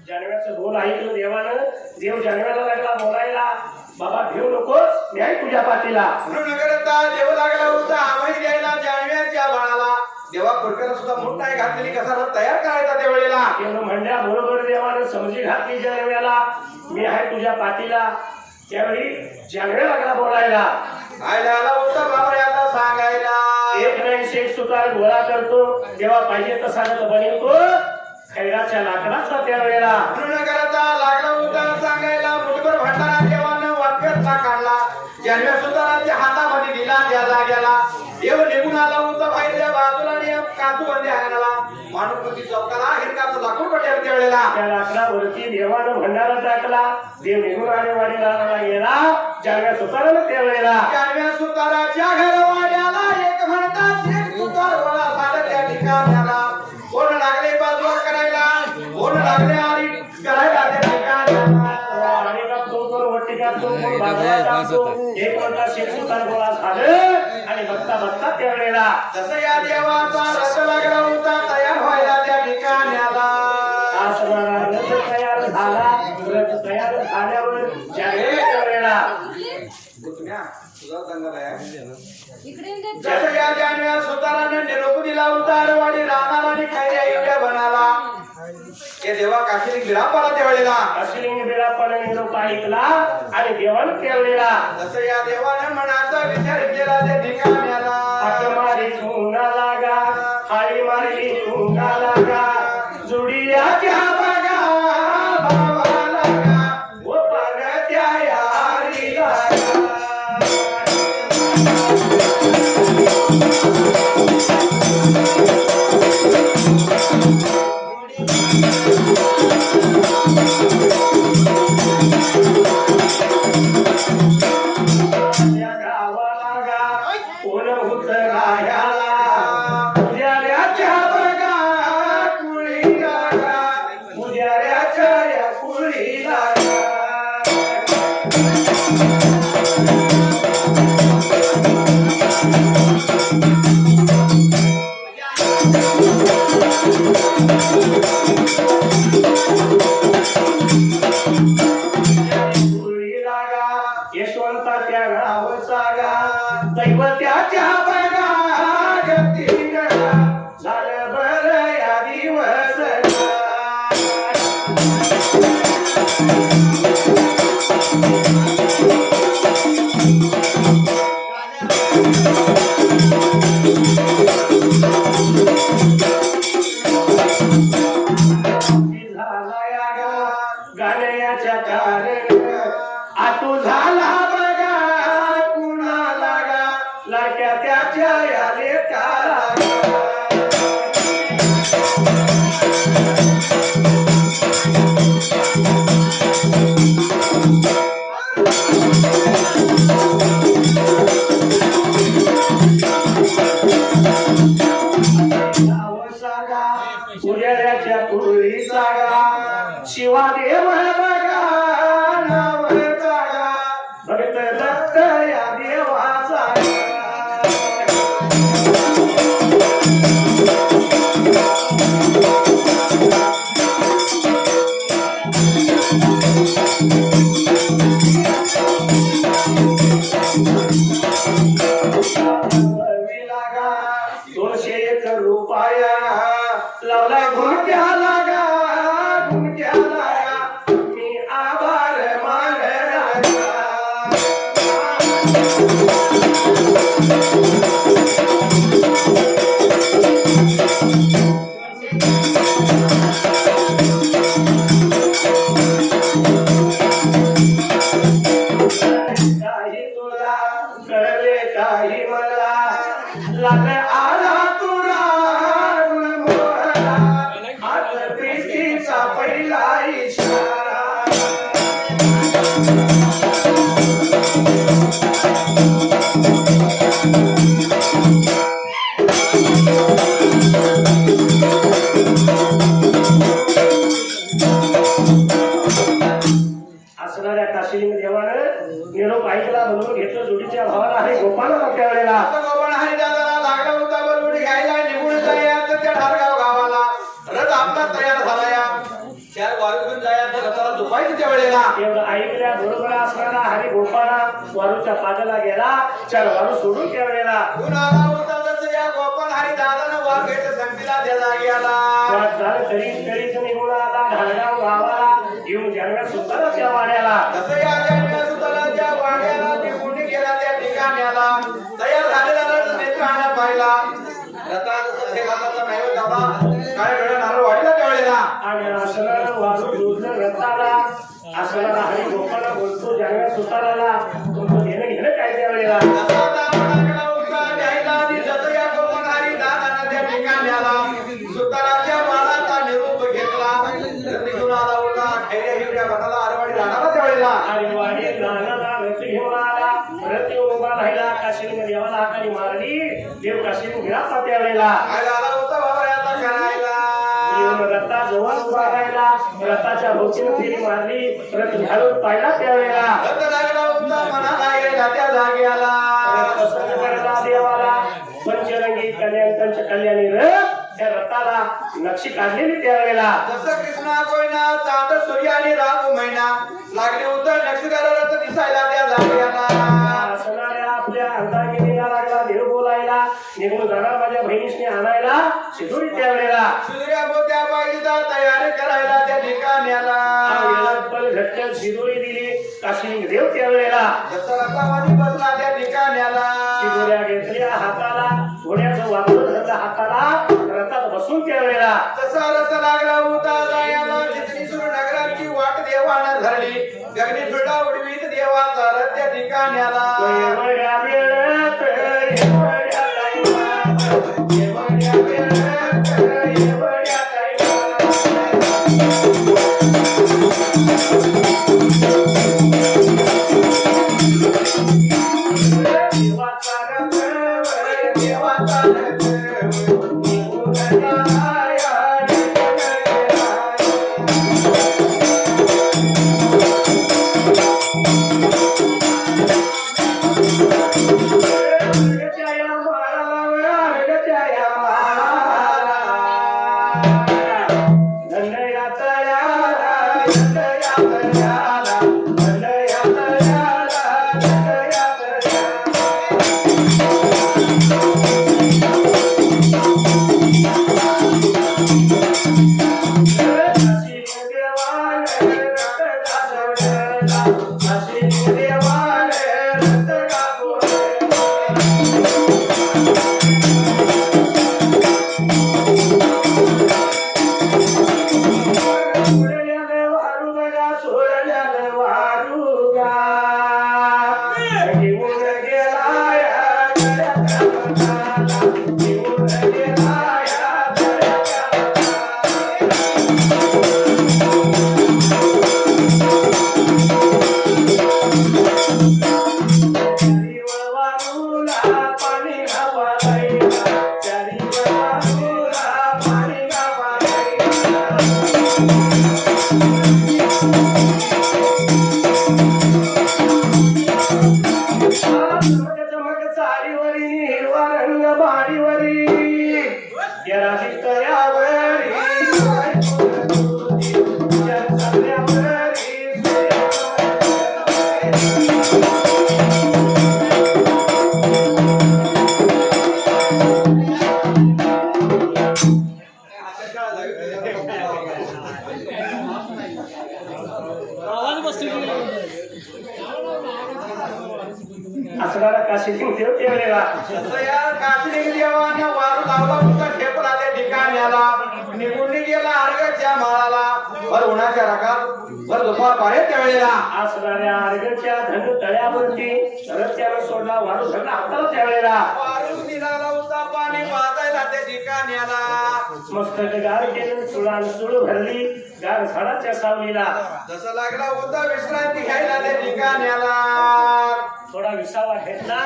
जानव्याचं बोल ऐकलं देवानं. देव जानव्याला लागला बोलायला, बाबा घेऊ नकोस, मी आहे तुझ्या पाठीला. म्हणून करता देव लागला होता आम्ही द्यायला जानव्याच्या बाळाला. देवा खोडकर सुद्धा मोठा आहे घातलेली कसा रथ तयार करायचा त्यावेळेला. एवढं म्हणल्याबरोबर देवानं समजी घातली जानव्याला, मी आहे तुझ्या पाठीला. त्यावेळी जानव्या लागला बोलायला. काय झाला होता बाबा आता सांगायला. एक नाही शेख सुतार गोळा करतो, देवा पाहिजे तसा बनवतो खैराच्या लाकडाचा त्यावेळेला. म्हणून करता लागला होता सांगायला. मुठभर भंडारा देवानं वाटव्यातला काढला. जानव्या सुताराच्या हातामध्ये दिला त्या जाग्याला. देव निघून आला होता बाहेरच्या बाजूला आणि काजू बंदी अंगणाला. मानुपती चौकाला हिरकाचं लाकूड पटेल त्यावेळेला. त्या लाकडावरती देवानं भंडारा टाकला. देव निघून आले वाडीला गेला जानव्या सुतारानं त्यावेळेला. जानव्या सुताराच्या घरवाड्याला एक म्हणतात एक सुतार गोळा झाला त्या ठिकाणाला. कोण लागले बाजूला करायला, कोण लागले आणि करायला त्या ठिकाणाला. आणि का तो कोण वट्टी काढतो, कोण बाजूला टाकतो. एक म्हणतात शेख सुतार गोळा झालं आणि बघता बघता त्यावेळेला जसं या देवाचा रथ लागला होता तयार व्हायला त्या ठिकाणाला. आसनाला रथ तयार झाला. रथ तयार झाल्यावर जानव्या त्यावेळेला जसं या जानव्या सुताराने निरोप दिला होता अरवाडी राहणार आणि खैऱ्या एवढ्या बनाला. हे देवा काशीलिंग बिरापाला त्यावेळेला. काशीलिंग बिरापाने निरोप ऐकला आणि देवानं त्यावेळेला जसं या देवाने मनाचा विचार केला त्या ठिकाणाला. हात मारी ठुंगा लागा, हाळी मारली ठुंगा लागा, जुडियाच्या बघा भावा लागा, व पाण्याच्या यारी लागा. यशवंताच्या नावाचा गा, दैवत्याच्या बघा गतीन झालं बरं या दिवस. गाण्याच्या कारण आतू झाला बघा कुणाला गा, लाडक्या त्याच्या या लेकाला. उजेड्याच्या पूर्वी जागा, शिवादेव बघा नाव जागा, भक्त दत्त या देवाचा. रुपया लावलाय घुमक्या लागा, घुमक्या लागा, मी आभार मानला. आला तुला गुणमोहरा हात प्रीतीचा पहिला इशारा असणाऱ्या काशीलिंग देवानं निरोप ऐकला म्हणून घेतलं जोडीच्या भावाला आणि गोपाळाला त्यावेळेला गोपाळ हरी दादाला लागला होता बलवून घ्यायला निघून जायचं त्या ढारगाव गावाला रथ आपला तयार झाला या चार वारू घेऊन जायचं रथाला झोपायचं त्या वेळेला एवढं ऐकल्या बरोबर असणारा हरी गोपाळा वारूच्या पादाला गेला चार वारू सोडून त्यावेळेला गुण आला होता जसं या गोपाळ हरी दादानं वार घेत संगतीला त्या जागेला झालं तरी निघून आला ढालगाव गावाला येऊन जानव्या सुद्धा त्या वाड्याला जसं या जानव्या सुताला त्या वाड्याला निघून गेला त्या ठिकाण्याला तयार झालेला रथ नेत्रानं पाहिला रथाचं ठेकाणाचा नैवेद्य दाबा काय वेळ नारळ वाढला त्या वेळेला आणि असणारा वारू जोडलं रथाला असणारा हरी गोपाळा बोलतो जानव्या सुताराला तुमचं देणं घेणं काय त्या वेळेला जसा दाबा लागला होता द्यायला आणि जसं या गोपाळ हरी दादानं त्या ठिकाण्याला सुताराच्या बाळाचा निरोप घेतला रथ घेऊन आला होता खैऱ्या हिरव्या भटाला आरवाडी राहणारा त्या वेळेला आणि वाडी राहणारा रथ घेऊन आला रथ येऊन उभा राहिला काशीलिंग देवाला हाताने मारली देव काशीलिंग घरात त्या वेळेला काय झाला होता बाबा आता करायला येऊन रथाजवळ उभा राहिला रथाच्या भोवतीनं फेरी मारली रथ घालून पाहिला त्यावेळेला रथ लागला होता मनाला गेला त्या जागेला रथ प्रसन्न करला देवाला पंचरंगी कल्याण पंच कल्याणी रथ त्या रथाला नक्षी काढलेली त्यावेळेला जसं कृष्णा कोयना चांद सूर्य आणि राहू महिना लागले होतं नक्षीदार रथ दिसायला त्या जागेला असणाऱ्या आपल्या अंगागिरीला लागला देव बोलायला निघून जाणार माझ्या बहिणीसने आणायला शिदोरी त्यावेळेला सूर्या मोत्या पाहिजे तयार करायला त्या ठिकाण्याला झटक्यात शिदोरी दिली काशीलिंग देव त्यावेळेला जसं रथामध्ये बसला त्या ठिकाण्याला शिदोऱ्या घेतल्या हाताला घोड्याचं वापरून धरलं हाताला रथात बसून त्यावेळेला जसा रथ लागला होता जायाला चितणी सुरू नगराची वाट देवानं धरली गगनी फिरला उडवीत देवाचा रथ त्या ठिकाण्याला एवढ्या वेळात एवढ्या टाईमात एवढ्या वेळात एवढ्या टाईमात देवाचा रथ देवाचा रथ निघून गेला असणारा काशीलिंग देव त्यावेळेला काशीलिंग देवाने वारू लावला होता ठेपला त्या ठिकाण्याला निघून गेला अर्घ्याच्या माळाला भर उन्हाच्या राखात भर दुपार पारे त्यावेळेला असणाऱ्या अर्घ्याच्या धन तळ्यावरती रस्त्यानं सोडला वारू धरला हाताला त्यावेळेला वारू निघाला होता पाणी त्या ठिकाणी आला मस्तक गार केलं चुळान चुळ भरली गार झाडाच्या सावलीला जसं लागला होता विश्रांती घ्यायला त्या ठिकाणी आला थोडा विसावा घेतला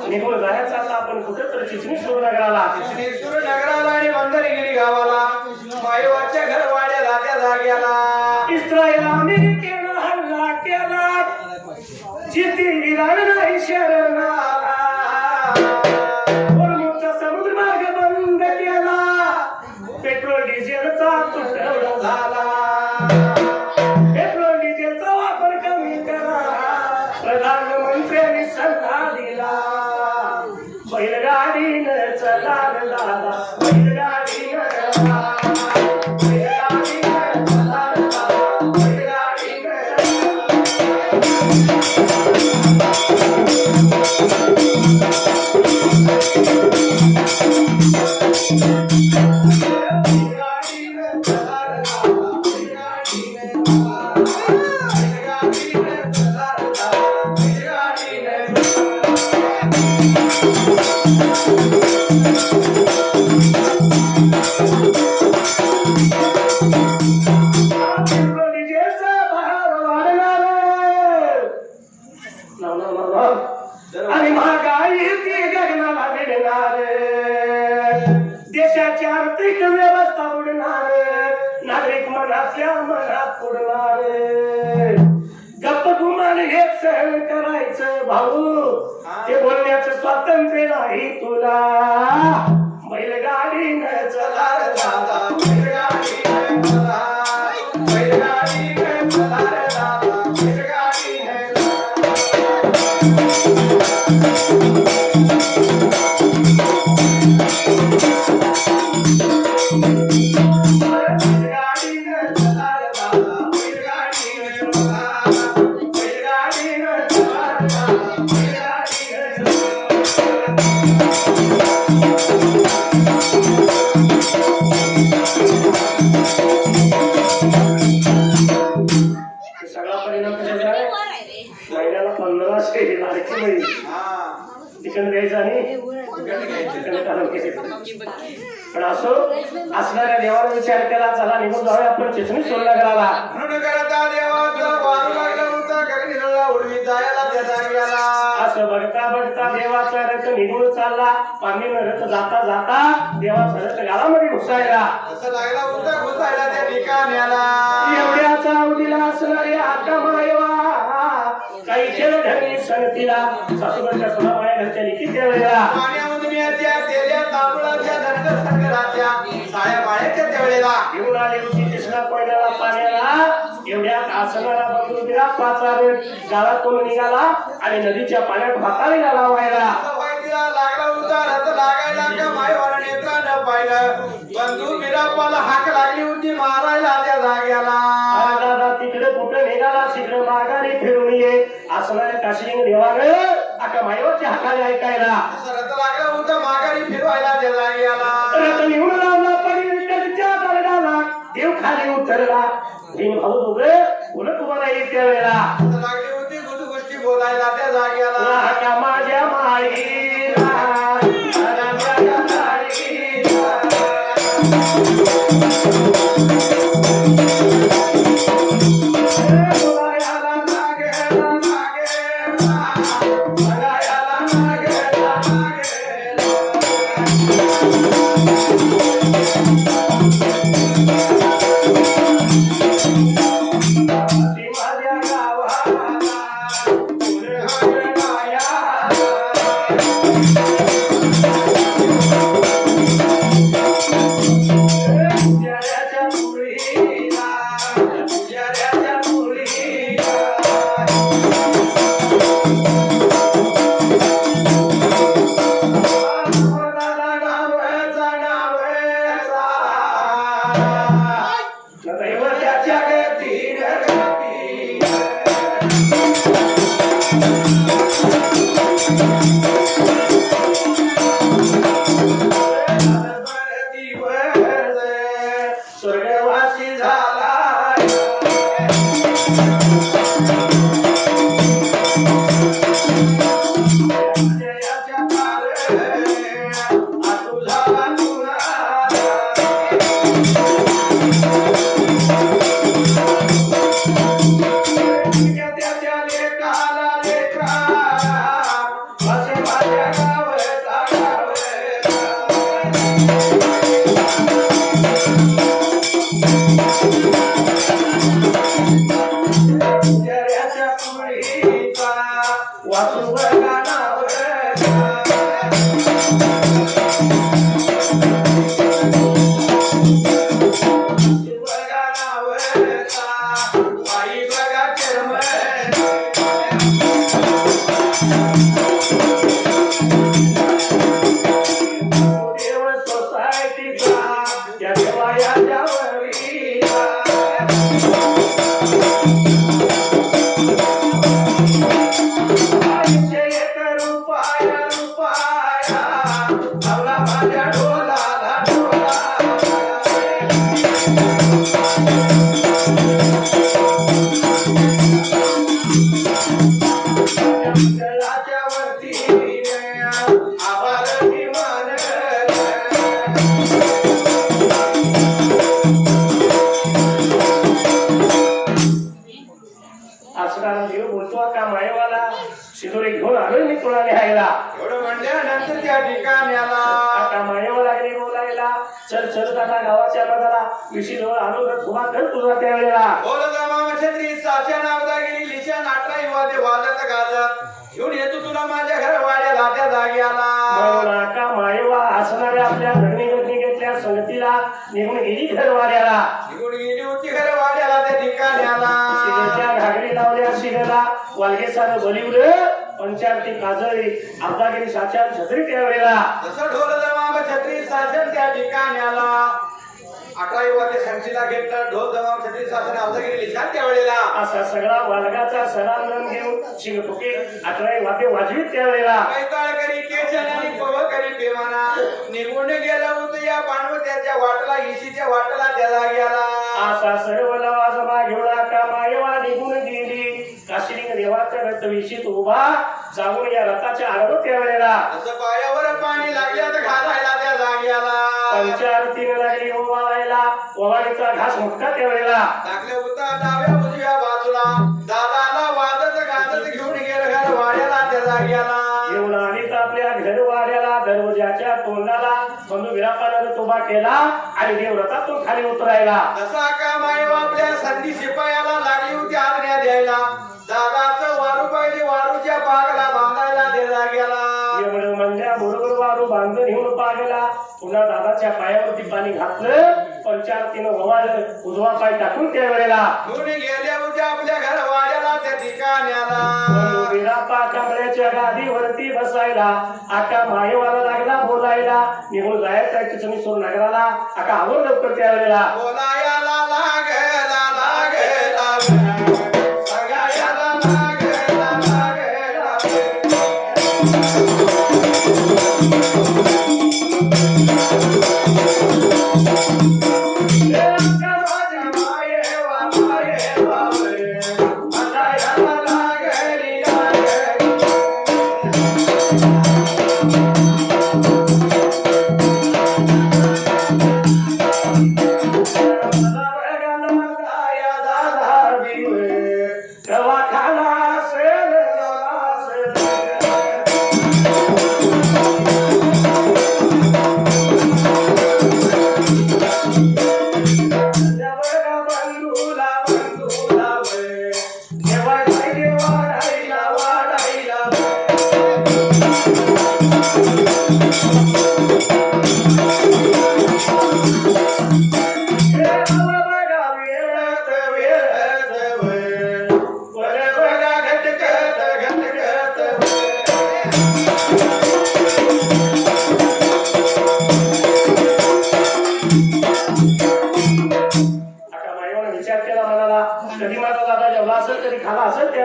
निघून जायचा आता आपण कुठेतरी चिचणी सुरू नगराला सुरू नगराला आणि मंदरगिरी गावाला मायवाच्या घरवाड्या राजा जाग्याला इस्रायल अमेरिकेनं हल्ला केला जिथे इराण नाही शरणाला मोठा समुद्र मार्ग बंद केला पेट्रोल डिझेलचा तुटवडा झाला पेट्रोल डिझेलचा वापर कमी करा प्रधानमंत्र्यांनी सल्ला दिला बैलगाडीनं चला रे दादा बैलगाडीनं चला बैलगाडीनं चला रे दादा बैलगाडीनं आणि महागाई ती गगनाला भिडणार देशाची आर्थिक व्यवस्था बुडणार नागरिक मनातल्या मनात बुडणार गप्प गुमान हे सहन करायचं भाऊ ते बोलण्याचं स्वातंत्र्य नाही तुला बैलगाडीनं चला रे दादा बैलगाडीनं चला बैलगाडीनं चला रे दादा बैलगाडीनं सगळा परिणाम कशाचा आहे महिन्याला 1500 लाडकी बहीण तिकडे द्यायचं आणि तिकडे काढून घ्यायचं पण असो असणाऱ्या देवाला विचार केला चला निघून जाऊया आपण चिचणी सोडला करायला म्हणून करता देवाचं वारू लागलं होतं घरी निघाला उडवी जायला त्या जाग्याला असं बघता बघता देवाचा रथ निघून चालला पाणीनं रथ जाता जाता देवाचा रथ गालामध्ये घुसायला असं लागला होता घुसायला त्या ठिकाण्याला एवढ्याचा अवधीला असणारी आका मायवा काही केलं घरी सणतीला सासूबाईच्या सोना माया घरच्या लिखी त्यावेळेला पाण्यामधून याच्या तेल्या तांदुळाच्या दंड संग्रहाच्या साड्या बाळ्याच्या त्यावेळेला घेऊन आली होती कृष्णा कोयनाला पाण्याला एवढ्यात असणारा बंधू दिला पाचार गावातून निघाला आणि नदीच्या पाण्यात भाता निघाला व्हायला लागला होता रथ लागायला का मायवाला नेत्रा न पाहिलं बंधू बिरापाला हाक लागली होती मारायला त्या जाग्याला दादा तिकडे कुठे निघाला तिकडे माघारी फिरून ये असणाऱ्या काशीलिंग देवानं आका मायवाची हाकाने ऐकायला असं रथ लागला होता माघारी फिरवायला त्या जाग्याला रथ निघून लावला पडी विठ्ठलच्या दरडाला देव खाली उतरला भीम भाऊ दोघे बोलत उभा राहील त्यावेळेला लागली होती गुजू गोष्टी बोलायला त्या जाग्याला आका माझ्या माईला माझ्या माईला जऱ्याच्या पुरीचा वासू सोसायटीचा या देवाच्या वरीचा शिदोरी घेऊन आलोय मी तुला लिहायला एवढं म्हणल्यानंतर त्या ठिकाणी आला आता मायव लागली बोलायला चल चल दादा गावाच्या बघाला विशी जवळ आलो तर तुला कर तुझा त्यावेळेला बोल मामा छत्री साच्या नावदागिरी लिशा नाटराई वादे वाजत गाजत घेऊन येतो तुला माझ्या घर वाड्याला त्या जागी आला म्हणून का मायवा असणाऱ्या आपल्या धरणी घेतल्या संगतीला निघून गेली घर वाड्याला निघून गेली होती घर वाड्याला त्या ठिकाणी आला शिगेच्या घागरी लावल्या शिगेला वालगे सारं बलिवलं पंचारती काजळी आपदागिरी साच्या छत्री त्यावेळेला जसं ढोल जमाम छत्री साचन त्या ठिकाणी आला 11 वाजे संचीला घेतलं ढोल जमाम छत्री साचन आपदागिरी लिशा त्या वेळेला असा सगळा वालगाचा सरांगण घेऊन शिंगपुके 11 वाते वाजवीत त्यावेळेला कैताळ करी केचन आणि पव करी पेमाना निघून गेलं होतं या पाणवत्याच्या वाटला इशीच्या वाटला त्या जागी आला असा सर्व लवाजमा घेऊन का मायवा निघून गेली काशिलिंग देवाच्या रथ विशीत उभा जाऊन या रथाच्या आडवं त्यावेळेला असं पायावर पाणी लागल्या तर घालायला त्या जागी आला पंचारतीने लागली ओवाळायला ओवाळीचा घास मुटका त्यावेळेला टाकले होता डाव्या उजव्या बाजूला दादाला वाजत गाजत घेऊन गेलं घर वाड्याला त्या जागी आला येऊन आणीत आपल्या घर वाड्याला दरवाजाच्या तोंडाला बंधू विरापानं तोबा केला आणि देवरथातून खाली उतरायला तसा का मायव आपल्या संधी शिपायाला लागली होती आज्ञा द्यायला दादाचं वारू पाहिजे वारूच्या पागला बांधायला त्या जाग्याला एवढं म्हणल्या बरोबर वारू बांधून घेऊन पागला पुन्हा दादाच्या पायावरती पाणी घातलं पंचारतीनं ओवाळलं उजवा पाय टाकून त्यावेळेला घेऊन गेल्या होत्या आपल्या घर वाड्याला त्या ठिकाणी आला विरापा कमळ्याच्या गादीवरती बसायला आका मायवाला लागला बोलायला निघून जायचा चिचणीसूर नगराला आका आवड लवकर त्यावेळेला बोलायला लागला सगळ्याला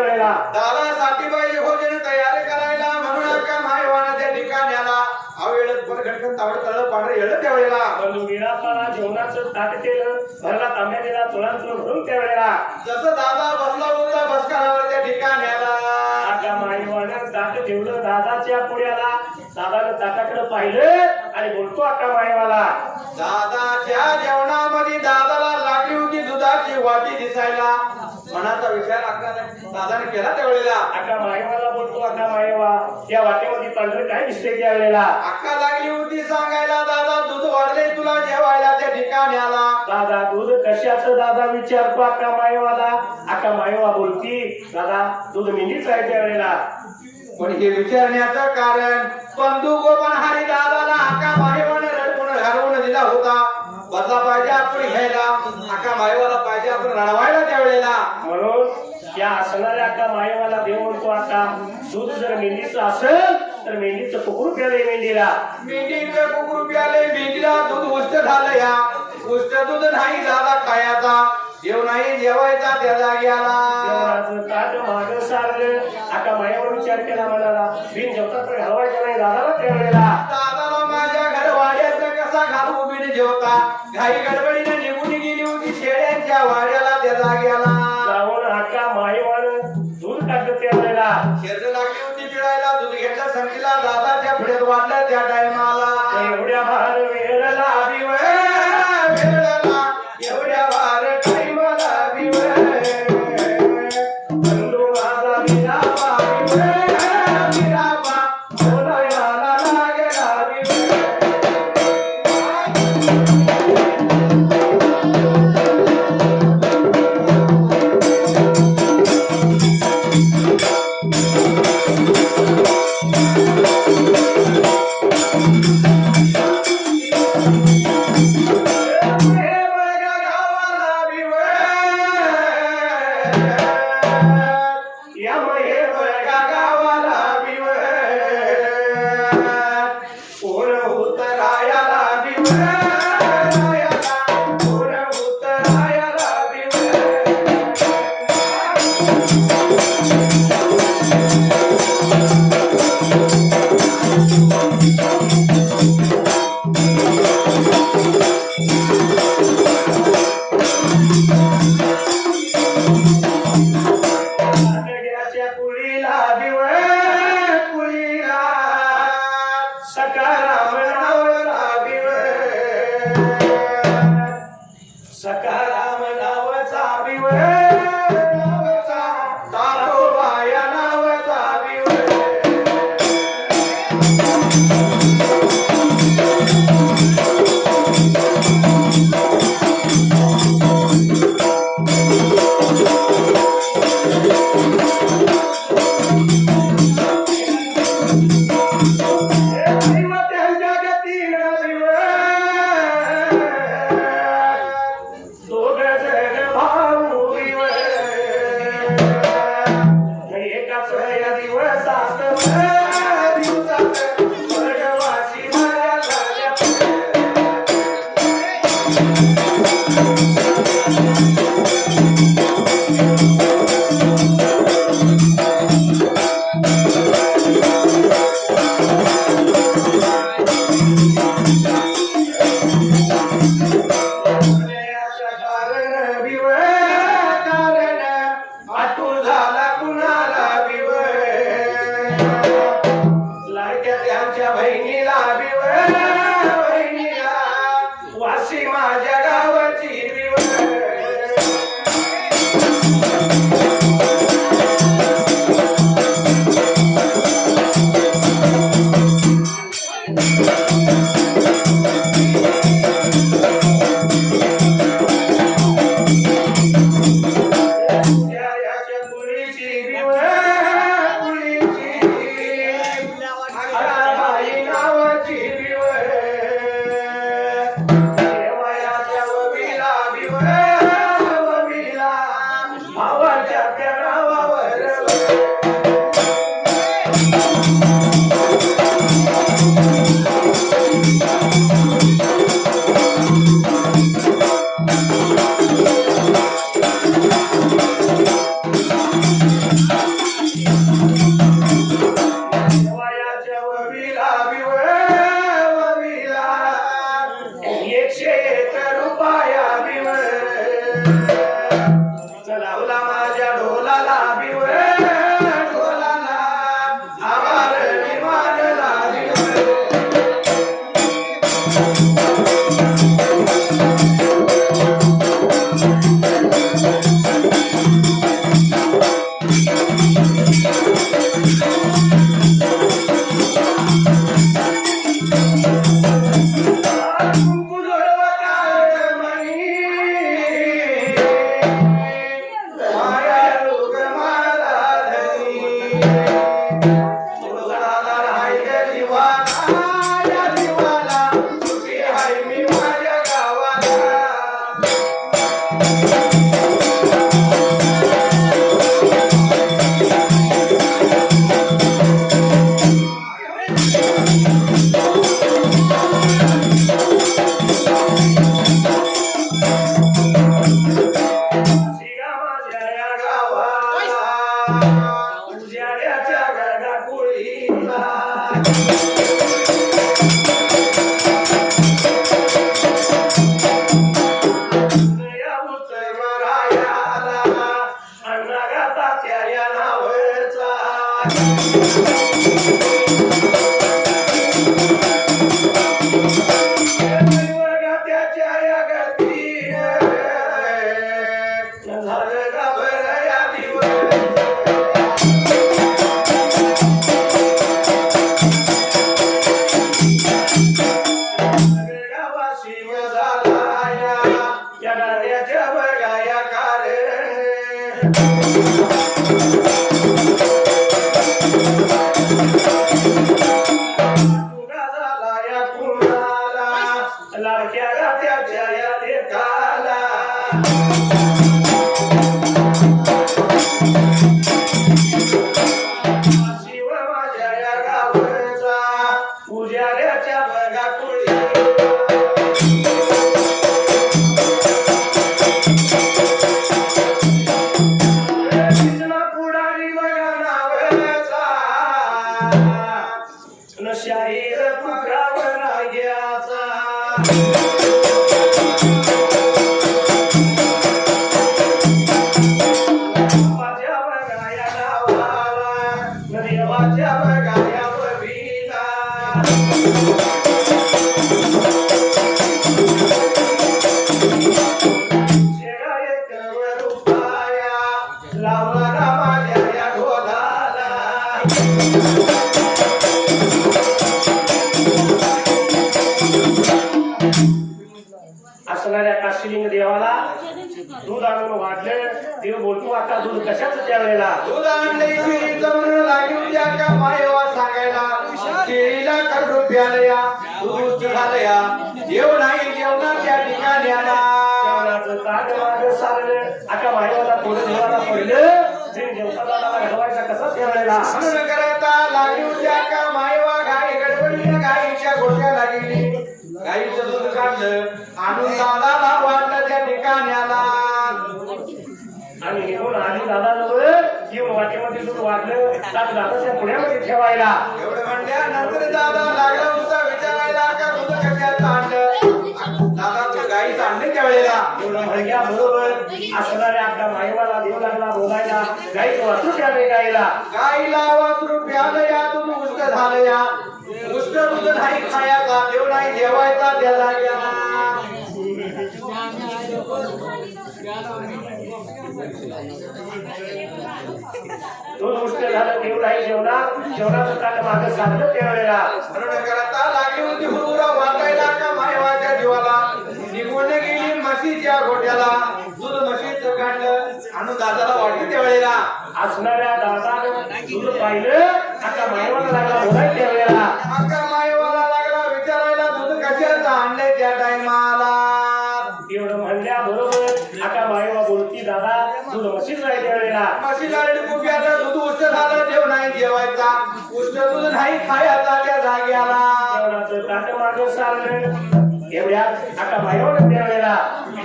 लागला दादा साठी पाहिजे भोजन तयार करायला म्हणून का मायवाना त्या ठिकाणी आला अवेळेत भरघटकन तावड तळ पांढरे येळ त्या वेळेला बंधू विरापाला जेवणाचं ताट केलं भरला तांब्या दिला चोळांचं भरून त्यावेळेला जसं दादा बसला होता बसकारावर त्या ठिकाणी आला आका माईवानं ताट ठेवलं दादाच्या पुढ्याला दादानं ताटाकडे पाहिलं आणि बोलतो आका माईवाला दादाच्या जेवणामध्ये दादाला लागली होती दुधाची वाटी दिसायला मनाचा विचार दादाने केला त्यावेळेला आका माईवाला बोलतो आका माईवा या वाटेमध्ये पांढरं काय दिसतंय त्यावेळेला अक्का लागली होती सांगायला दादा दूध का न्याला दादा दूध कशाचं दादा विचारतो अक्का मायवाला. अक्का मायवा बोलती दादा दूध मेंढीच आहे त्यावेळेला. पण हे विचारण्याचं कारण बंधू गोपनहारी दादाला आका मायवाने रडवून हरवून दिला होता. बदला पाहिजे आपण घ्यायला, आका मायवाला पाहिजे आपण रडवायला त्यावेळेला. म्हणून या असणाऱ्या अक्का मायवाला देव म्हणतो आता दूध जर मेंढीचं असेल तर मेंढीचं कुकरू प्याले मेंढीला. मेंढीचं कुकरू प्याले मेंढीला दूध उष्ट झालं. या उष्ट दूध नाही दादा खायचा, जेव नाही जेवायचा त्या जाग्याला. जेवणाचं ताट माग सारलं. अक्का मायावर विचार केला म्हणाला बिन जेवता तर घालवायचं नाही दादाला त्यावेळेला. दादाला माझ्या घर वाड्याचं कसा घालू बिन जेवता. घाई गडबडीने निघून गेली होती शेळ्यांच्या वाड्याला त्या जाग्याला. जाऊन अक्का मायवानं दूध काढलं त्यावेळेला. शेत लागली होती पिळायला, दूध घेतलं संगीला दादाच्या पुढ्यात वाढलं त्या टायमाला. एवढ्या भार वेळेला एवढ्या भार टायमाला बंधू माझा विरापा विरापा बोलायला लागला सकाराम नावाचा तातोबाया नावाचा असणाऱ्या काशीलिंग देवाला दूध आणून वाढलं. देव बोलतो आता दूध कशाच त्या वेळेला दूध आणले शिरीचं म्हणून लागली उद्या का मायवा सांगायला केळीला कर रुपयाला या दूध झालं या देव नाही जेवणा त्या ठिकाणी आला जेवणाचं ताट माग सारलं. आता मायवाला थोडं देवाला पडलं. जे जेवताना घडवायचा कसा त्या वेळेला म्हणून करता लागली उद्या का मायवा गाई गडबडीने गाईच्या गोठ्या लागली. गाईचं दूध काढलं आणून दादाला वाटलं त्या ठिकाणी आला आणि निघून आली दादाजवळ घेऊन वाटेमध्ये दूध वाढलं. दादाच्या पुण्यामध्ये ठेवायला एवढं म्हणल्यानंतर दादा लागला होता विचारायला का दूध कशाचं आणलं. दादा तू गाईचं आणलं त्या वेळेला एवढं म्हणल्या बरोबर असणाऱ्या आपल्या माईवाला देव लागला बोलायला. गाईचं वासरू त्याने गायला गाईला वासरू प्यालं या दूध उष्ट झालं या उष्ट दूध नाही खायचा देव नाही जेवायचा त्याला गेला दूध उष्ट झालं. देव नाही जेवणार. जेवणाचं ताट मागं साधलं त्यावेळेला म्हणून करता लागली होती हुरहुरा वाटायला का मायवाच्या जीवाला निघून गेली म्हशीच्या गोठ्याला दूध म्हशीचं काढलं आणून दादाला वाटलं त्या वेळेला असणाऱ्या दादानं दूध पाहिलं. आता मायवाला लागला बोलाय त्यावेळेला अक्का मायवाला लागला विचारायला दूध कशाचं आणलंय त्या टायमाला एवढं म्हणल्या बरोबर आता मायवा बोलती दादा दूध म्हशीच नाही त्यावेळेला म्हशीला कुप्याला दूध उष्ट झालं देव नाही जेवायचा उष्ट दूध नाही खायचा त्या जाग्याला जेवणाचं ताट मागं सारलं. एवढ्यात आता मायवानं त्यावेळेला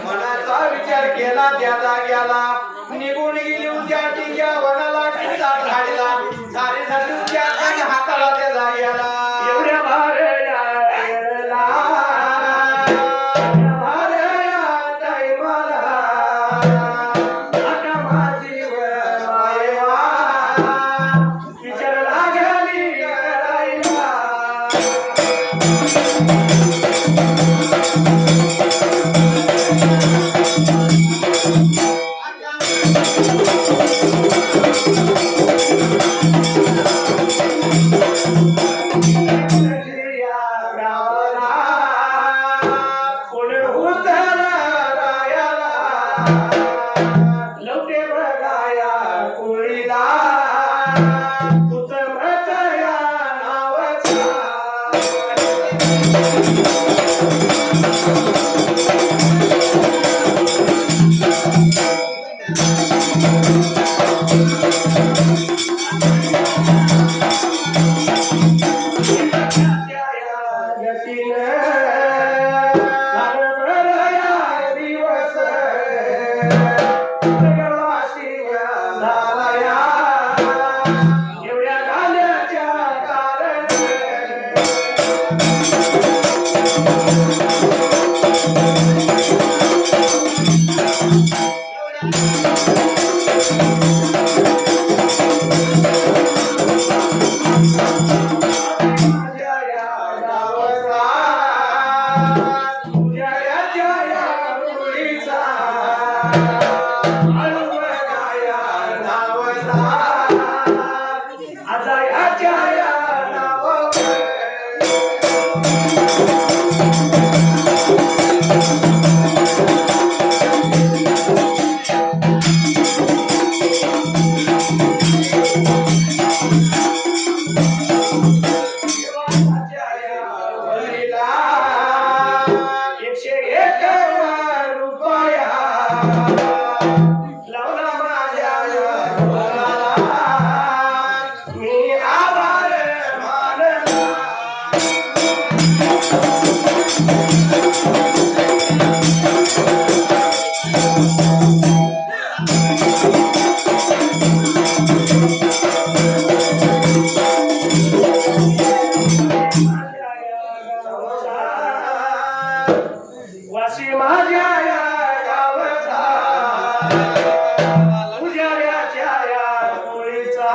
मनाचा विचार केला त्या जाग्याला निघून गेली उद्या टिंग्या वनाला किल्ला झाडीला सारी झाली उद्या आणि हाताला त्या जाग्याला एवढ्या भार दिवस उजाळ्याच्या या मुलीचा अनुवगाया नावला आजायाच्या या नावावर वाशी माझ्या या गावचा उजाड्याच्या या मुलीचा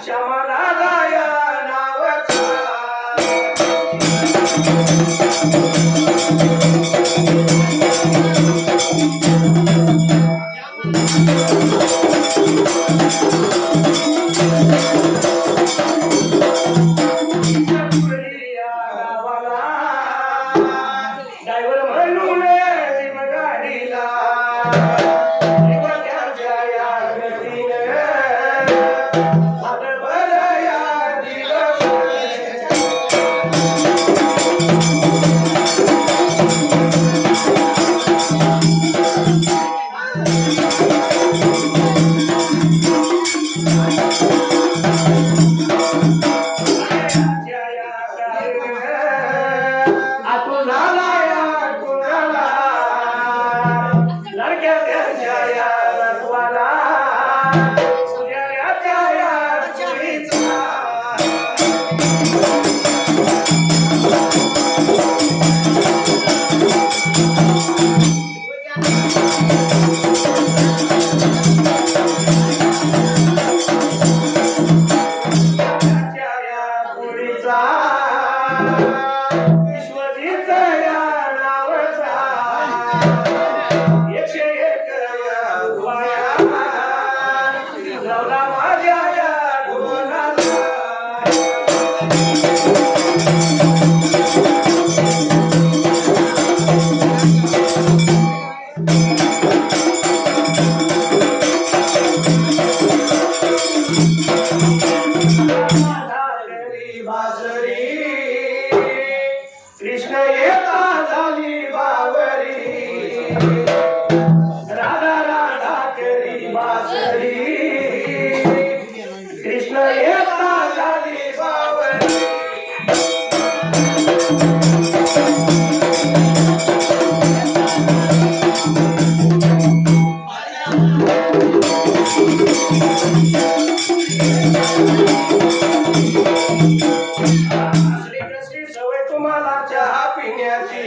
श्यामदादा या नावाचा ड्रायव्हर म्हणून गाडीला त्यांच्या या गतीनं हातभर या दिवस विश्वजित या नावाचा 101 वाया लावला माझ्या या गुणाला कृष्ण येता झाली बावरी राधा राधा करी बासरी कृष्ण येता झाली बावरी सवय तुम्हाला चहा पिण्याची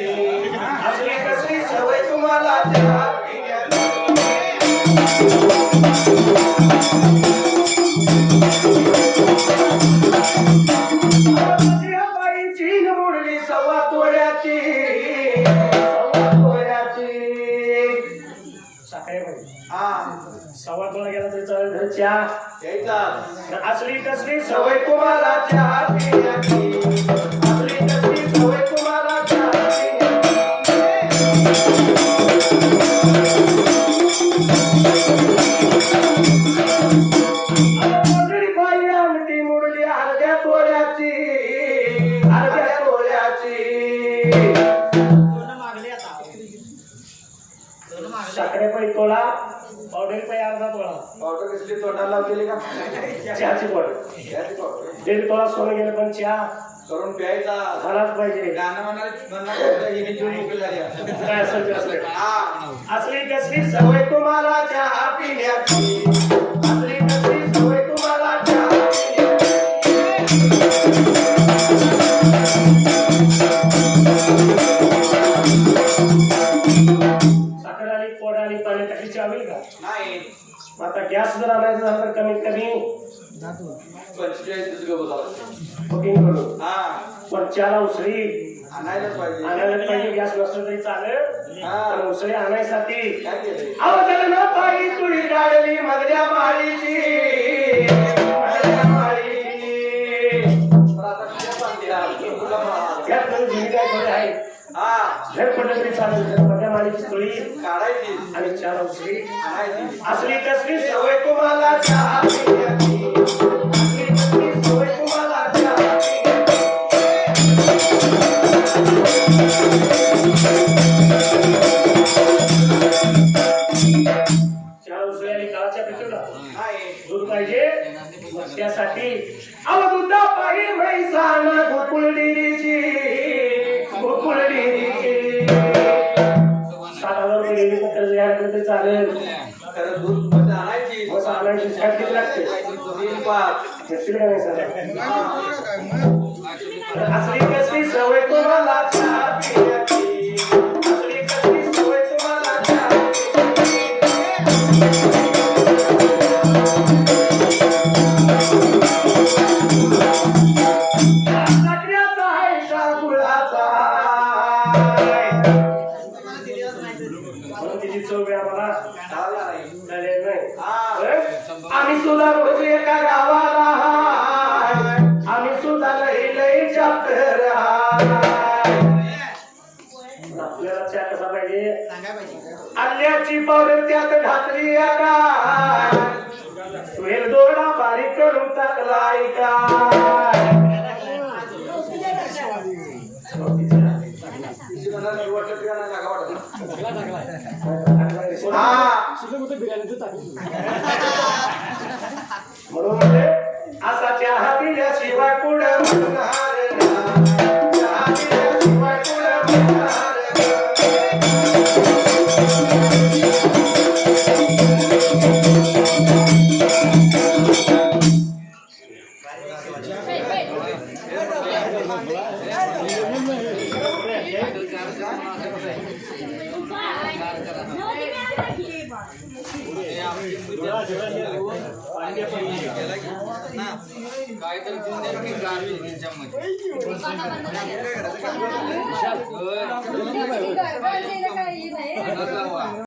असली कसली सवय तुम्हाला चहा पिण्याची बाईची मुरली सव्वा तोड्याची सकाळी सव्वा तोडा गेला तरी चालेल चहा असली कसली सवय तुम्हाला चहा पिण्याची असली कसली सवय तुम्हाला चहा पिण्याची बाई आमटी मुरली अर्ध्या तोड्याची साखरे पै तोळा पावडर पै अर्धा तोळा पावडर कसली तोंडाला लावलेली का चहाची पावडर दीड तोळा सोनं गेलं पण चहा करून प्यायचा झालाच पाहिजे गाणं म्हणाले काय असेल ते असेल असली कसली सवय तुम्हाला चहा पिण्याची असली कसली सवय तुम्हाला चहा साखर आली पोड आली पाणी टाकी चहा होईल का नाही आता गॅस जर आणायचं झालं तर कमीत कमी 45 गहू झाला. बुकिंग करू हा पण त्याला उसळी आणायलाच पाहिजे. आणायला पाहिजे. गॅस नसलं तरी चालेल हा. पण उसळी आणायसाठी काय केलंय? अवतरण पायी तुळी काढली मधल्या माळीची मधल्या माळीची. पण आता तुझ्या बांधीला तुला मा- यात दोन जिंकल्या थोडे आहेत. हा घर पडलं तरी चालेल. मधल्या माळीची तुळी काढायची आणि चार औषधी आणायची. असली कसली सवय तुम्हाला चहा पिण्याची. असली कसली सवय तुम्हाला चहा चार औषधी आणि काळाच्या पिचवला नाही. दूध पाहिजे मग त्यासाठी अव दुधा पाहिजे म्हैसाण गोकुळ डेअरीची गोकुळ डेअरीची 7,000 रुपये डेअरीचं कर्ज घ्यायला तरी चालेल. खरं दूध म्हणजे आणायची. मग आणायची शाट किती लागते 3-5. भेटतील का नाही सर? असली कसली सवय तुम्हाला चहा पिण्याची. असली कसली सवय तुम्हाला चहा पिण्याची. साखरेचा आहे का गुळाचा आहे? म्हणून तिची चव बी आम्हाला झाला नाही. चालेल नाही. हा. बरं? आम्ही सुद्धा रोज एका गावाला हाय. आम्ही सुद्धा लई चॅप्टर आपल्याला चहा कसा पाहिजे आल्याची पावडर त्यात घातली काय वेल दोडा बारीक करून टाकलाय काय तिची म्हणाल की वाटलं की नाही जागा वाटत. हा म्हणून म्हणजे असा चहा दिल्याशिवाय पुढे म्हणणार नाही. चहा दिल्याशिवाय पुढे म्हणणार काहीतरी देऊन द्या की गाडी त्यांच्यामध्ये काय